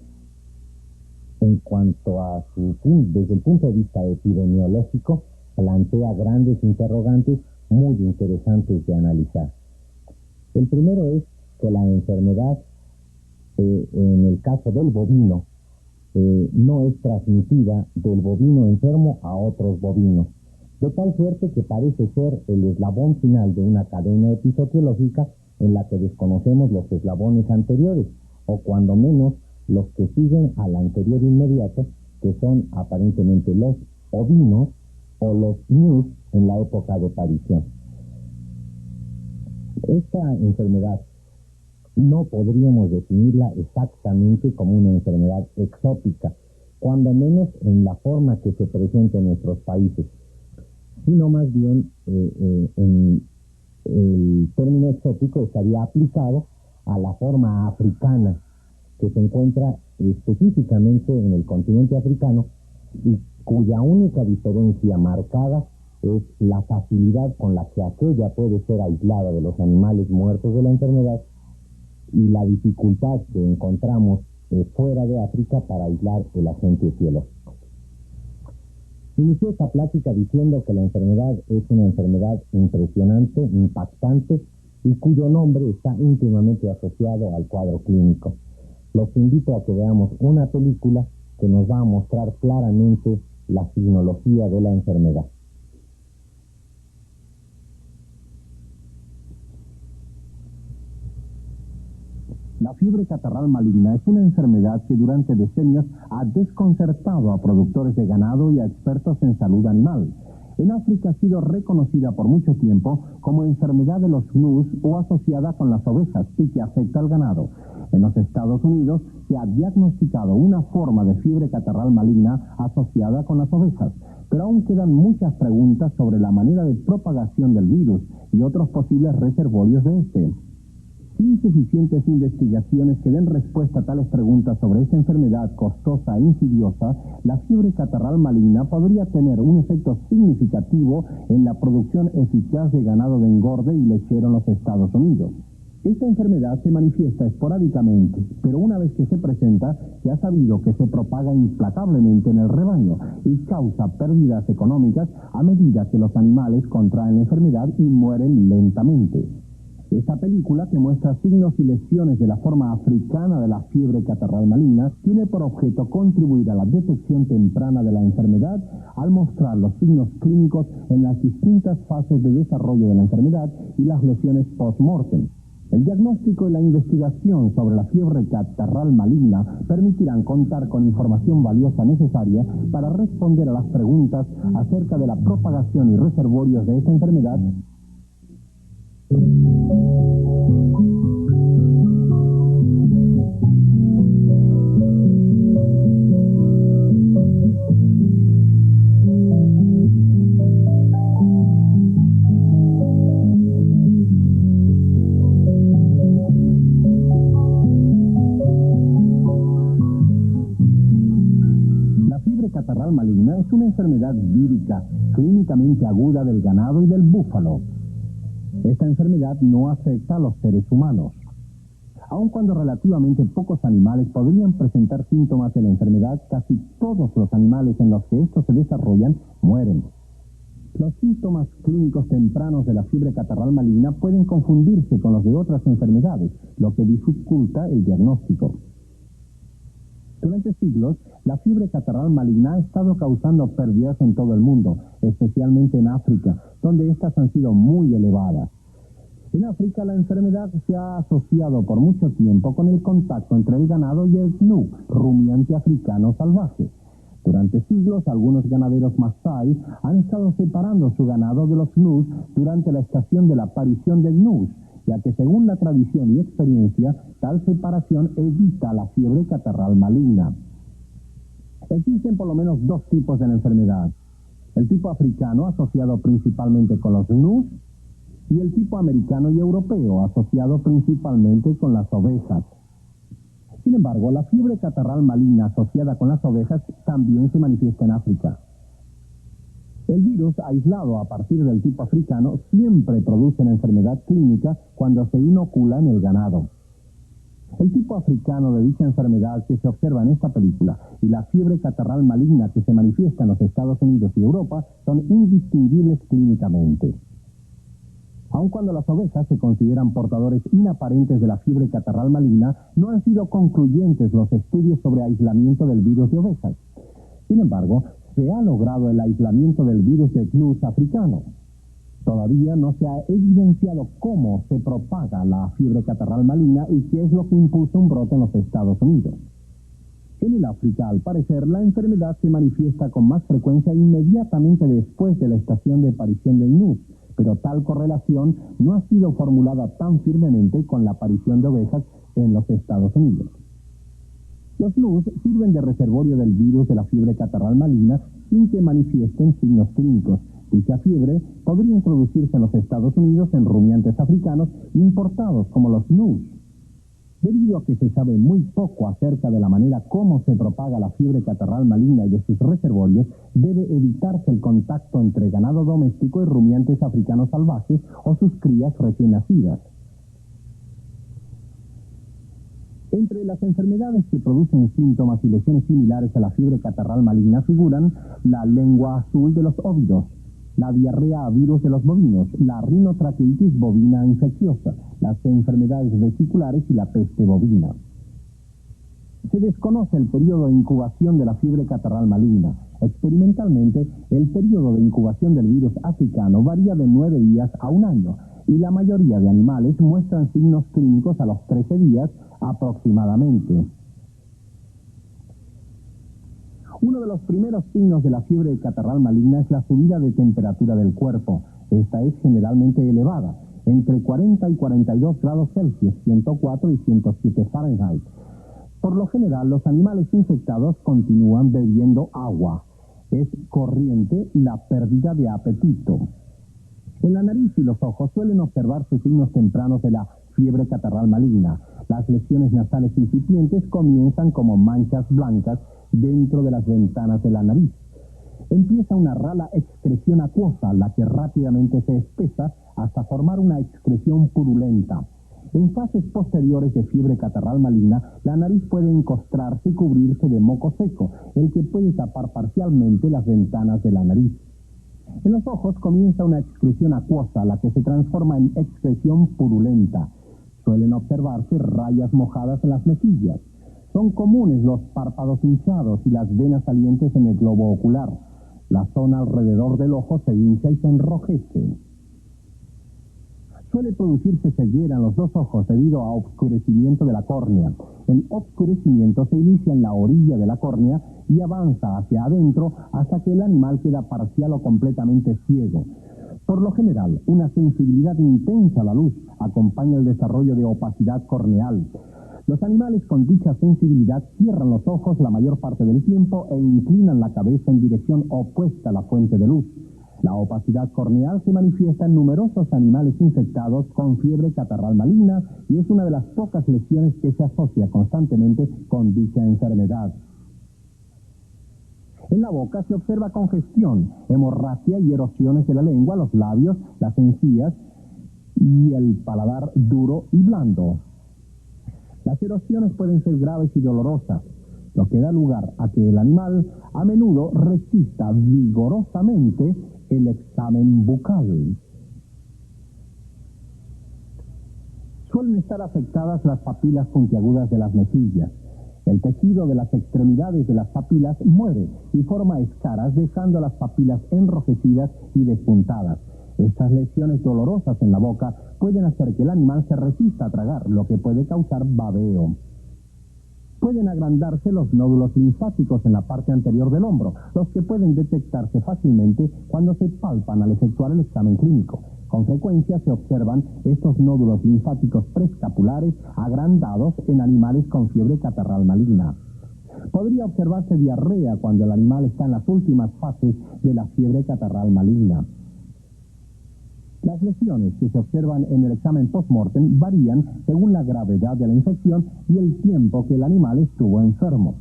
En cuanto a desde el punto de vista epidemiológico, plantea grandes interrogantes muy interesantes de analizar. El primero es que la enfermedad, en el caso del bovino, no es transmitida del bovino enfermo a otros bovinos, de tal suerte que parece ser el eslabón final de una cadena epizootiológica en la que desconocemos los eslabones anteriores, o cuando menos los que siguen al anterior inmediato, que son aparentemente los ovinos o los ñus en la época de aparición. Esta enfermedad no podríamos definirla exactamente como una enfermedad exótica, cuando menos en la forma que se presenta en nuestros países, sino más bien en el término exótico estaría aplicado a la forma africana que se encuentra específicamente en el continente africano y cuya única diferencia marcada es la facilidad con la que aquella puede ser aislada de los animales muertos de la enfermedad y la dificultad que encontramos fuera de África para aislar el agente etiológico. Inició esta plática diciendo que la enfermedad es una enfermedad impresionante, impactante y cuyo nombre está íntimamente asociado al cuadro clínico. Los invito a que veamos una película que nos va a mostrar claramente la signología de la enfermedad. La fiebre catarral maligna es una enfermedad que durante decenios ha desconcertado a productores de ganado y a expertos en salud animal. En África ha sido reconocida por mucho tiempo como enfermedad de los gnus o asociada con las ovejas y que afecta al ganado. En los Estados Unidos se ha diagnosticado una forma de fiebre catarral maligna asociada con las ovejas, pero aún quedan muchas preguntas sobre la manera de propagación del virus y otros posibles reservorios de este. Sin suficientes investigaciones que den respuesta a tales preguntas sobre esta enfermedad costosa e insidiosa, la fiebre catarral maligna podría tener un efecto significativo en la producción eficaz de ganado de engorde y lechero en los Estados Unidos. Esta enfermedad se manifiesta esporádicamente, pero una vez que se presenta, se ha sabido que se propaga implacablemente en el rebaño y causa pérdidas económicas a medida que los animales contraen la enfermedad y mueren lentamente. Esta película, que muestra signos y lesiones de la forma africana de la fiebre catarral maligna, tiene por objeto contribuir a la detección temprana de la enfermedad al mostrar los signos clínicos en las distintas fases de desarrollo de la enfermedad y las lesiones post-mortem. El diagnóstico y la investigación sobre la fiebre catarral maligna permitirán contar con información valiosa necesaria para responder a las preguntas acerca de la propagación y reservorios de esta enfermedad. La fiebre catarral maligna es una enfermedad vírica, clínicamente aguda del ganado y del búfalo. Esta enfermedad no afecta a los seres humanos. Aun cuando relativamente pocos animales podrían presentar síntomas de la enfermedad, casi todos los animales en los que estos se desarrollan mueren. Los síntomas clínicos tempranos de la fiebre catarral maligna pueden confundirse con los de otras enfermedades, lo que dificulta el diagnóstico. Durante siglos, la fiebre catarral maligna ha estado causando pérdidas en todo el mundo, especialmente en África, donde estas han sido muy elevadas. En África, la enfermedad se ha asociado por mucho tiempo con el contacto entre el ganado y el gnu, rumiante africano salvaje. Durante siglos, algunos ganaderos masái han estado separando su ganado de los gnus durante la estación de la aparición de gnus, ya que según la tradición y experiencia, tal separación evita la fiebre catarral maligna. Existen por lo menos dos tipos de la enfermedad: el tipo africano, asociado principalmente con los gnus, y el tipo americano y europeo, asociado principalmente con las ovejas. Sin embargo, la fiebre catarral maligna asociada con las ovejas también se manifiesta en África. El virus, aislado a partir del tipo africano, siempre produce una enfermedad clínica cuando se inocula en el ganado. El tipo africano de dicha enfermedad que se observa en esta película y la fiebre catarral maligna que se manifiesta en los Estados Unidos y Europa son indistinguibles clínicamente. Aun cuando las ovejas se consideran portadores inaparentes de la fiebre catarral maligna, no han sido concluyentes los estudios sobre aislamiento del virus de ovejas. Sin embargo, se ha logrado el aislamiento del virus de gnus africano. Todavía no se ha evidenciado cómo se propaga la fiebre catarral maligna y qué es lo que impulsa un brote en los Estados Unidos. En el África, al parecer, la enfermedad se manifiesta con más frecuencia inmediatamente después de la estación de aparición del gnus, pero tal correlación no ha sido formulada tan firmemente con la aparición de ovejas en los Estados Unidos. Los gnus sirven de reservorio del virus de la fiebre catarral maligna sin que manifiesten signos clínicos. Dicha fiebre podría introducirse en los Estados Unidos en rumiantes africanos importados como los gnus. Debido a que se sabe muy poco acerca de la manera como se propaga la fiebre catarral maligna y de sus reservorios, debe evitarse el contacto entre ganado doméstico y rumiantes africanos salvajes o sus crías recién nacidas. Entre las enfermedades que producen síntomas y lesiones similares a la fiebre catarral maligna figuran la lengua azul de los óvidos, la diarrea a virus de los bovinos, la rinotraqueitis bovina infecciosa, las enfermedades vesiculares y la peste bovina. Se desconoce el periodo de incubación de la fiebre catarral maligna. Experimentalmente, el periodo de incubación del virus africano varía de 9 días a 1 año, y la mayoría de animales muestran signos clínicos a los 13 días aproximadamente. Uno de los primeros signos de la fiebre catarral maligna es la subida de temperatura del cuerpo. Esta es generalmente elevada, entre 40 y 42 grados Celsius, 104 y 107 Fahrenheit. Por lo general, los animales infectados continúan bebiendo agua. Es corriente la pérdida de apetito. En la nariz y los ojos suelen observarse signos tempranos de la fiebre catarral maligna. Las lesiones nasales incipientes comienzan como manchas blancas dentro de las ventanas de la nariz. Empieza una rala excreción acuosa, la que rápidamente se espesa hasta formar una excreción purulenta. En fases posteriores de fiebre catarral maligna, la nariz puede encostrarse y cubrirse de moco seco, el que puede tapar parcialmente las ventanas de la nariz. En los ojos comienza una excreción acuosa, la que se transforma en excreción purulenta. Suelen observarse rayas mojadas en las mejillas. Son comunes los párpados hinchados y las venas salientes en el globo ocular. La zona alrededor del ojo se hincha y se enrojece. Suele producirse ceguera en los dos ojos debido a oscurecimiento de la córnea. El oscurecimiento se inicia en la orilla de la córnea y avanza hacia adentro hasta que el animal queda parcial o completamente ciego. Por lo general, una sensibilidad intensa a la luz acompaña el desarrollo de opacidad corneal. Los animales con dicha sensibilidad cierran los ojos la mayor parte del tiempo e inclinan la cabeza en dirección opuesta a la fuente de luz. La opacidad corneal se manifiesta en numerosos animales infectados con fiebre catarral maligna y es una de las pocas lesiones que se asocia constantemente con dicha enfermedad. En la boca se observa congestión, hemorragia y erosiones de la lengua, los labios, las encías y el paladar duro y blando. Las erosiones pueden ser graves y dolorosas, lo que da lugar a que el animal a menudo resista vigorosamente el examen bucal. Suelen estar afectadas las papilas puntiagudas de las mejillas. El tejido de las extremidades de las papilas muere y forma escaras, dejando las papilas enrojecidas y despuntadas. Estas lesiones dolorosas en la boca pueden hacer que el animal se resista a tragar, lo que puede causar babeo. Pueden agrandarse los nódulos linfáticos en la parte anterior del hombro, los que pueden detectarse fácilmente cuando se palpan al efectuar el examen clínico. Con frecuencia se observan estos nódulos linfáticos preescapulares agrandados en animales con fiebre catarral maligna. Podría observarse diarrea cuando el animal está en las últimas fases de la fiebre catarral maligna. Las lesiones que se observan en el examen post-mortem varían según la gravedad de la infección y el tiempo que el animal estuvo enfermo.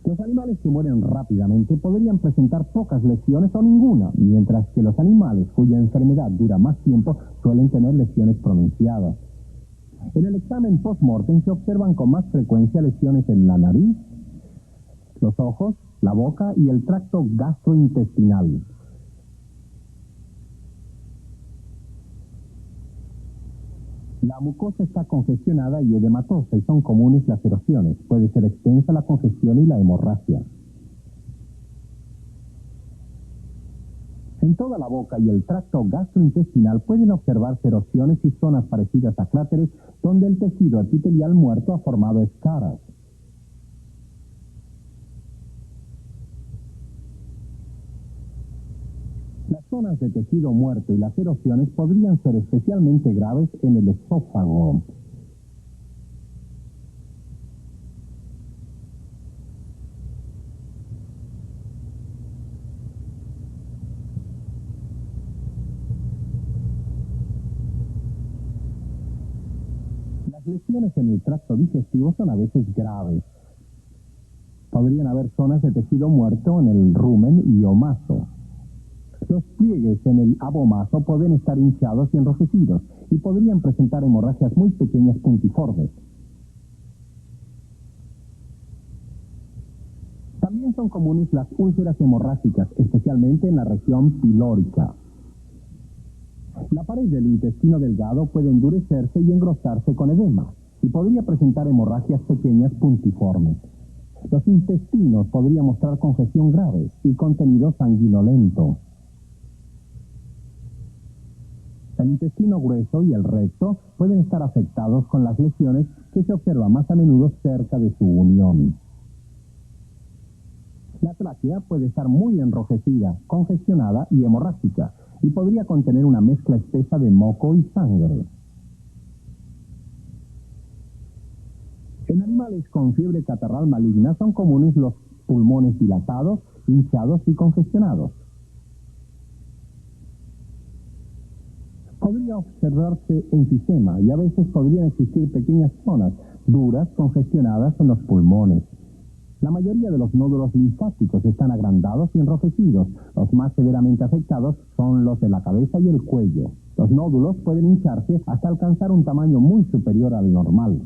Los animales que mueren rápidamente podrían presentar pocas lesiones o ninguna, mientras que los animales cuya enfermedad dura más tiempo suelen tener lesiones pronunciadas. En el examen post-mortem se observan con más frecuencia lesiones en la nariz, los ojos, la boca y el tracto gastrointestinal. La mucosa está congestionada y edematosa y son comunes las erosiones. Puede ser extensa la congestión y la hemorragia. En toda la boca y el tracto gastrointestinal pueden observarse erosiones y zonas parecidas a cráteres donde el tejido epitelial muerto ha formado escaras. Las zonas de tejido muerto y las erosiones podrían ser especialmente graves en el esófago. Las lesiones en el tracto digestivo son a veces graves. Podrían haber zonas de tejido muerto en el rumen y omaso. Los pliegues en el abomaso pueden estar hinchados y enrojecidos y podrían presentar hemorragias muy pequeñas puntiformes. También son comunes las úlceras hemorrágicas, especialmente en la región pilórica. La pared del intestino delgado puede endurecerse y engrosarse con edema y podría presentar hemorragias pequeñas puntiformes. Los intestinos podrían mostrar congestión grave y contenido sanguinolento. El intestino grueso y el recto pueden estar afectados con las lesiones que se observan más a menudo cerca de su unión. La tráquea puede estar muy enrojecida, congestionada y hemorrágica, y podría contener una mezcla espesa de moco y sangre. En animales con fiebre catarral maligna son comunes los pulmones dilatados, hinchados y congestionados. Podría observarse enfisema y a veces podrían existir pequeñas zonas duras, congestionadas en los pulmones. La mayoría de los nódulos linfáticos están agrandados y enrojecidos. Los más severamente afectados son los de la cabeza y el cuello. Los nódulos pueden hincharse hasta alcanzar un tamaño muy superior al normal.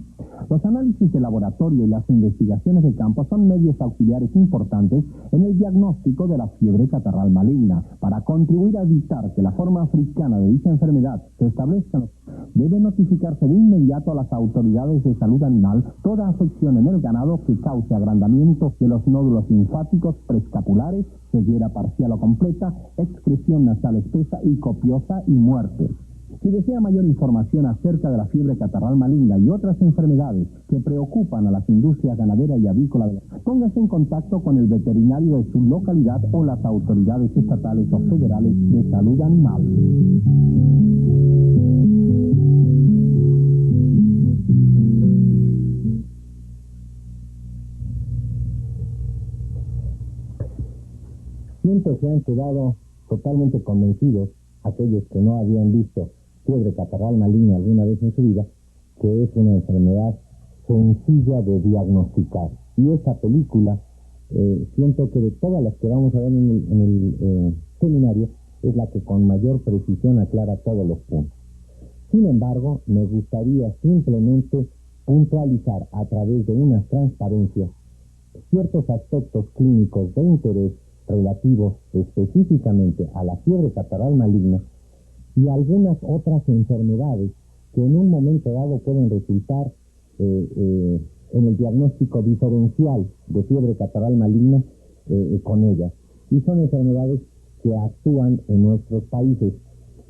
Los análisis de laboratorio y las investigaciones de campo son medios auxiliares importantes en el diagnóstico de la fiebre catarral maligna. Para contribuir a evitar que la forma africana de dicha enfermedad se establezca, debe notificarse de inmediato a las autoridades de salud animal toda afección en el ganado que cause agrandamiento de los nódulos linfáticos preescapulares, ceguera parcial o completa, excreción nasal espesa y copiosa y muerte. Si desea mayor información acerca de la fiebre catarral maligna y otras enfermedades que preocupan a las industrias ganadera y avícola, póngase en contacto con el veterinario de su localidad o las autoridades estatales o federales de salud animal. Siempre se han quedado totalmente convencidos aquellos que no habían visto fiebre catarral maligna alguna vez en su vida, que es una enfermedad sencilla de diagnosticar. Y esta película, siento que de todas las que vamos a ver en el seminario, es la que con mayor precisión aclara todos los puntos. Sin embargo, me gustaría simplemente puntualizar a través de unas transparencias ciertos aspectos clínicos de interés relativos específicamente a la fiebre catarral maligna y algunas otras enfermedades que en un momento dado pueden resultar en el diagnóstico diferencial de fiebre catarral maligna con ellas. Y son enfermedades que actúan en nuestros países.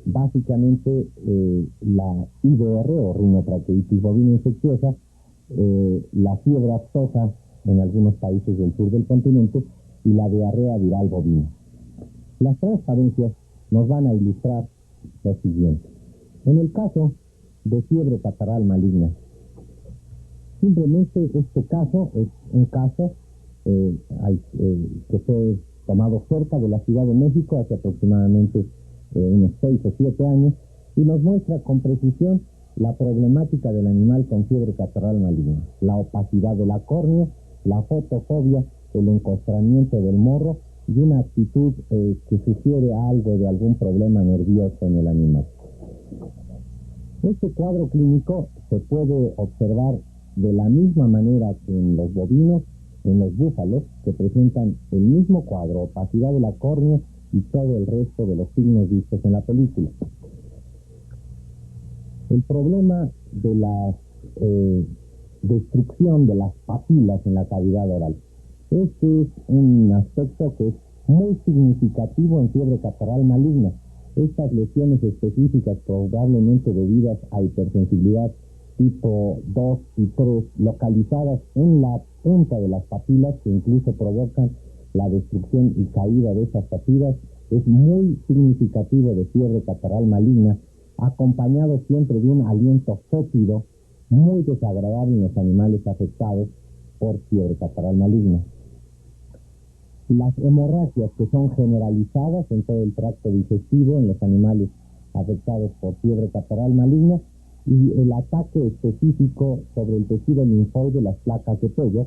Básicamente la IBR o rinotraqueitis bovina infecciosa, la fiebre aftosa en algunos países del sur del continente y la diarrea viral bovina. Las transparencias nos van a ilustrar lo siguiente. En el caso de fiebre catarral maligna, simplemente este caso es un caso que fue tomado cerca de la Ciudad de México hace aproximadamente unos 6 o 7 años y nos muestra con precisión la problemática del animal con fiebre catarral maligna, la opacidad de la córnea, la fotofobia, el encostramiento del morro y una actitud que sugiere algo de algún problema nervioso en el animal. Este cuadro clínico se puede observar de la misma manera que en los bovinos, en los búfalos, que presentan el mismo cuadro, opacidad de la córnea y todo el resto de los signos vistos en la película. El problema de la destrucción de las papilas en la cavidad oral. Este es un aspecto que es muy significativo en fiebre catarral maligna. Estas lesiones específicas, probablemente debidas a hipersensibilidad tipo 2 y 3, localizadas en la punta de las papilas, que incluso provocan la destrucción y caída de esas papilas, es muy significativo de fiebre catarral maligna, acompañado siempre de un aliento fétido muy desagradable en los animales afectados por fiebre catarral maligna. Las hemorragias, que son generalizadas en todo el tracto digestivo en los animales afectados por fiebre catarral maligna, y el ataque específico sobre el tejido linfoide de las placas de Peyer,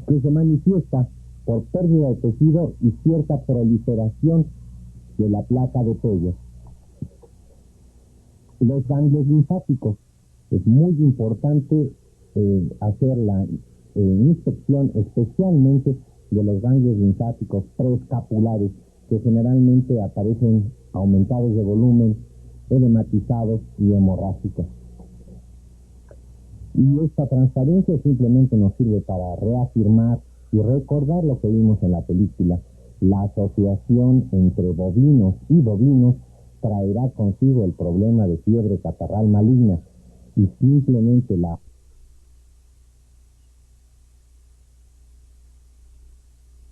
que se manifiesta por pérdida de tejido y cierta proliferación de la placa de Peyer. Los ganglios linfáticos. Es muy importante hacer la inspección especialmente de los ganglios linfáticos preescapulares, que generalmente aparecen aumentados de volumen, edematizados y hemorrágicos. Y esta transparencia simplemente nos sirve para reafirmar y recordar lo que vimos en la película. La asociación entre bovinos y bovinos traerá consigo el problema de fiebre catarral maligna, y simplemente la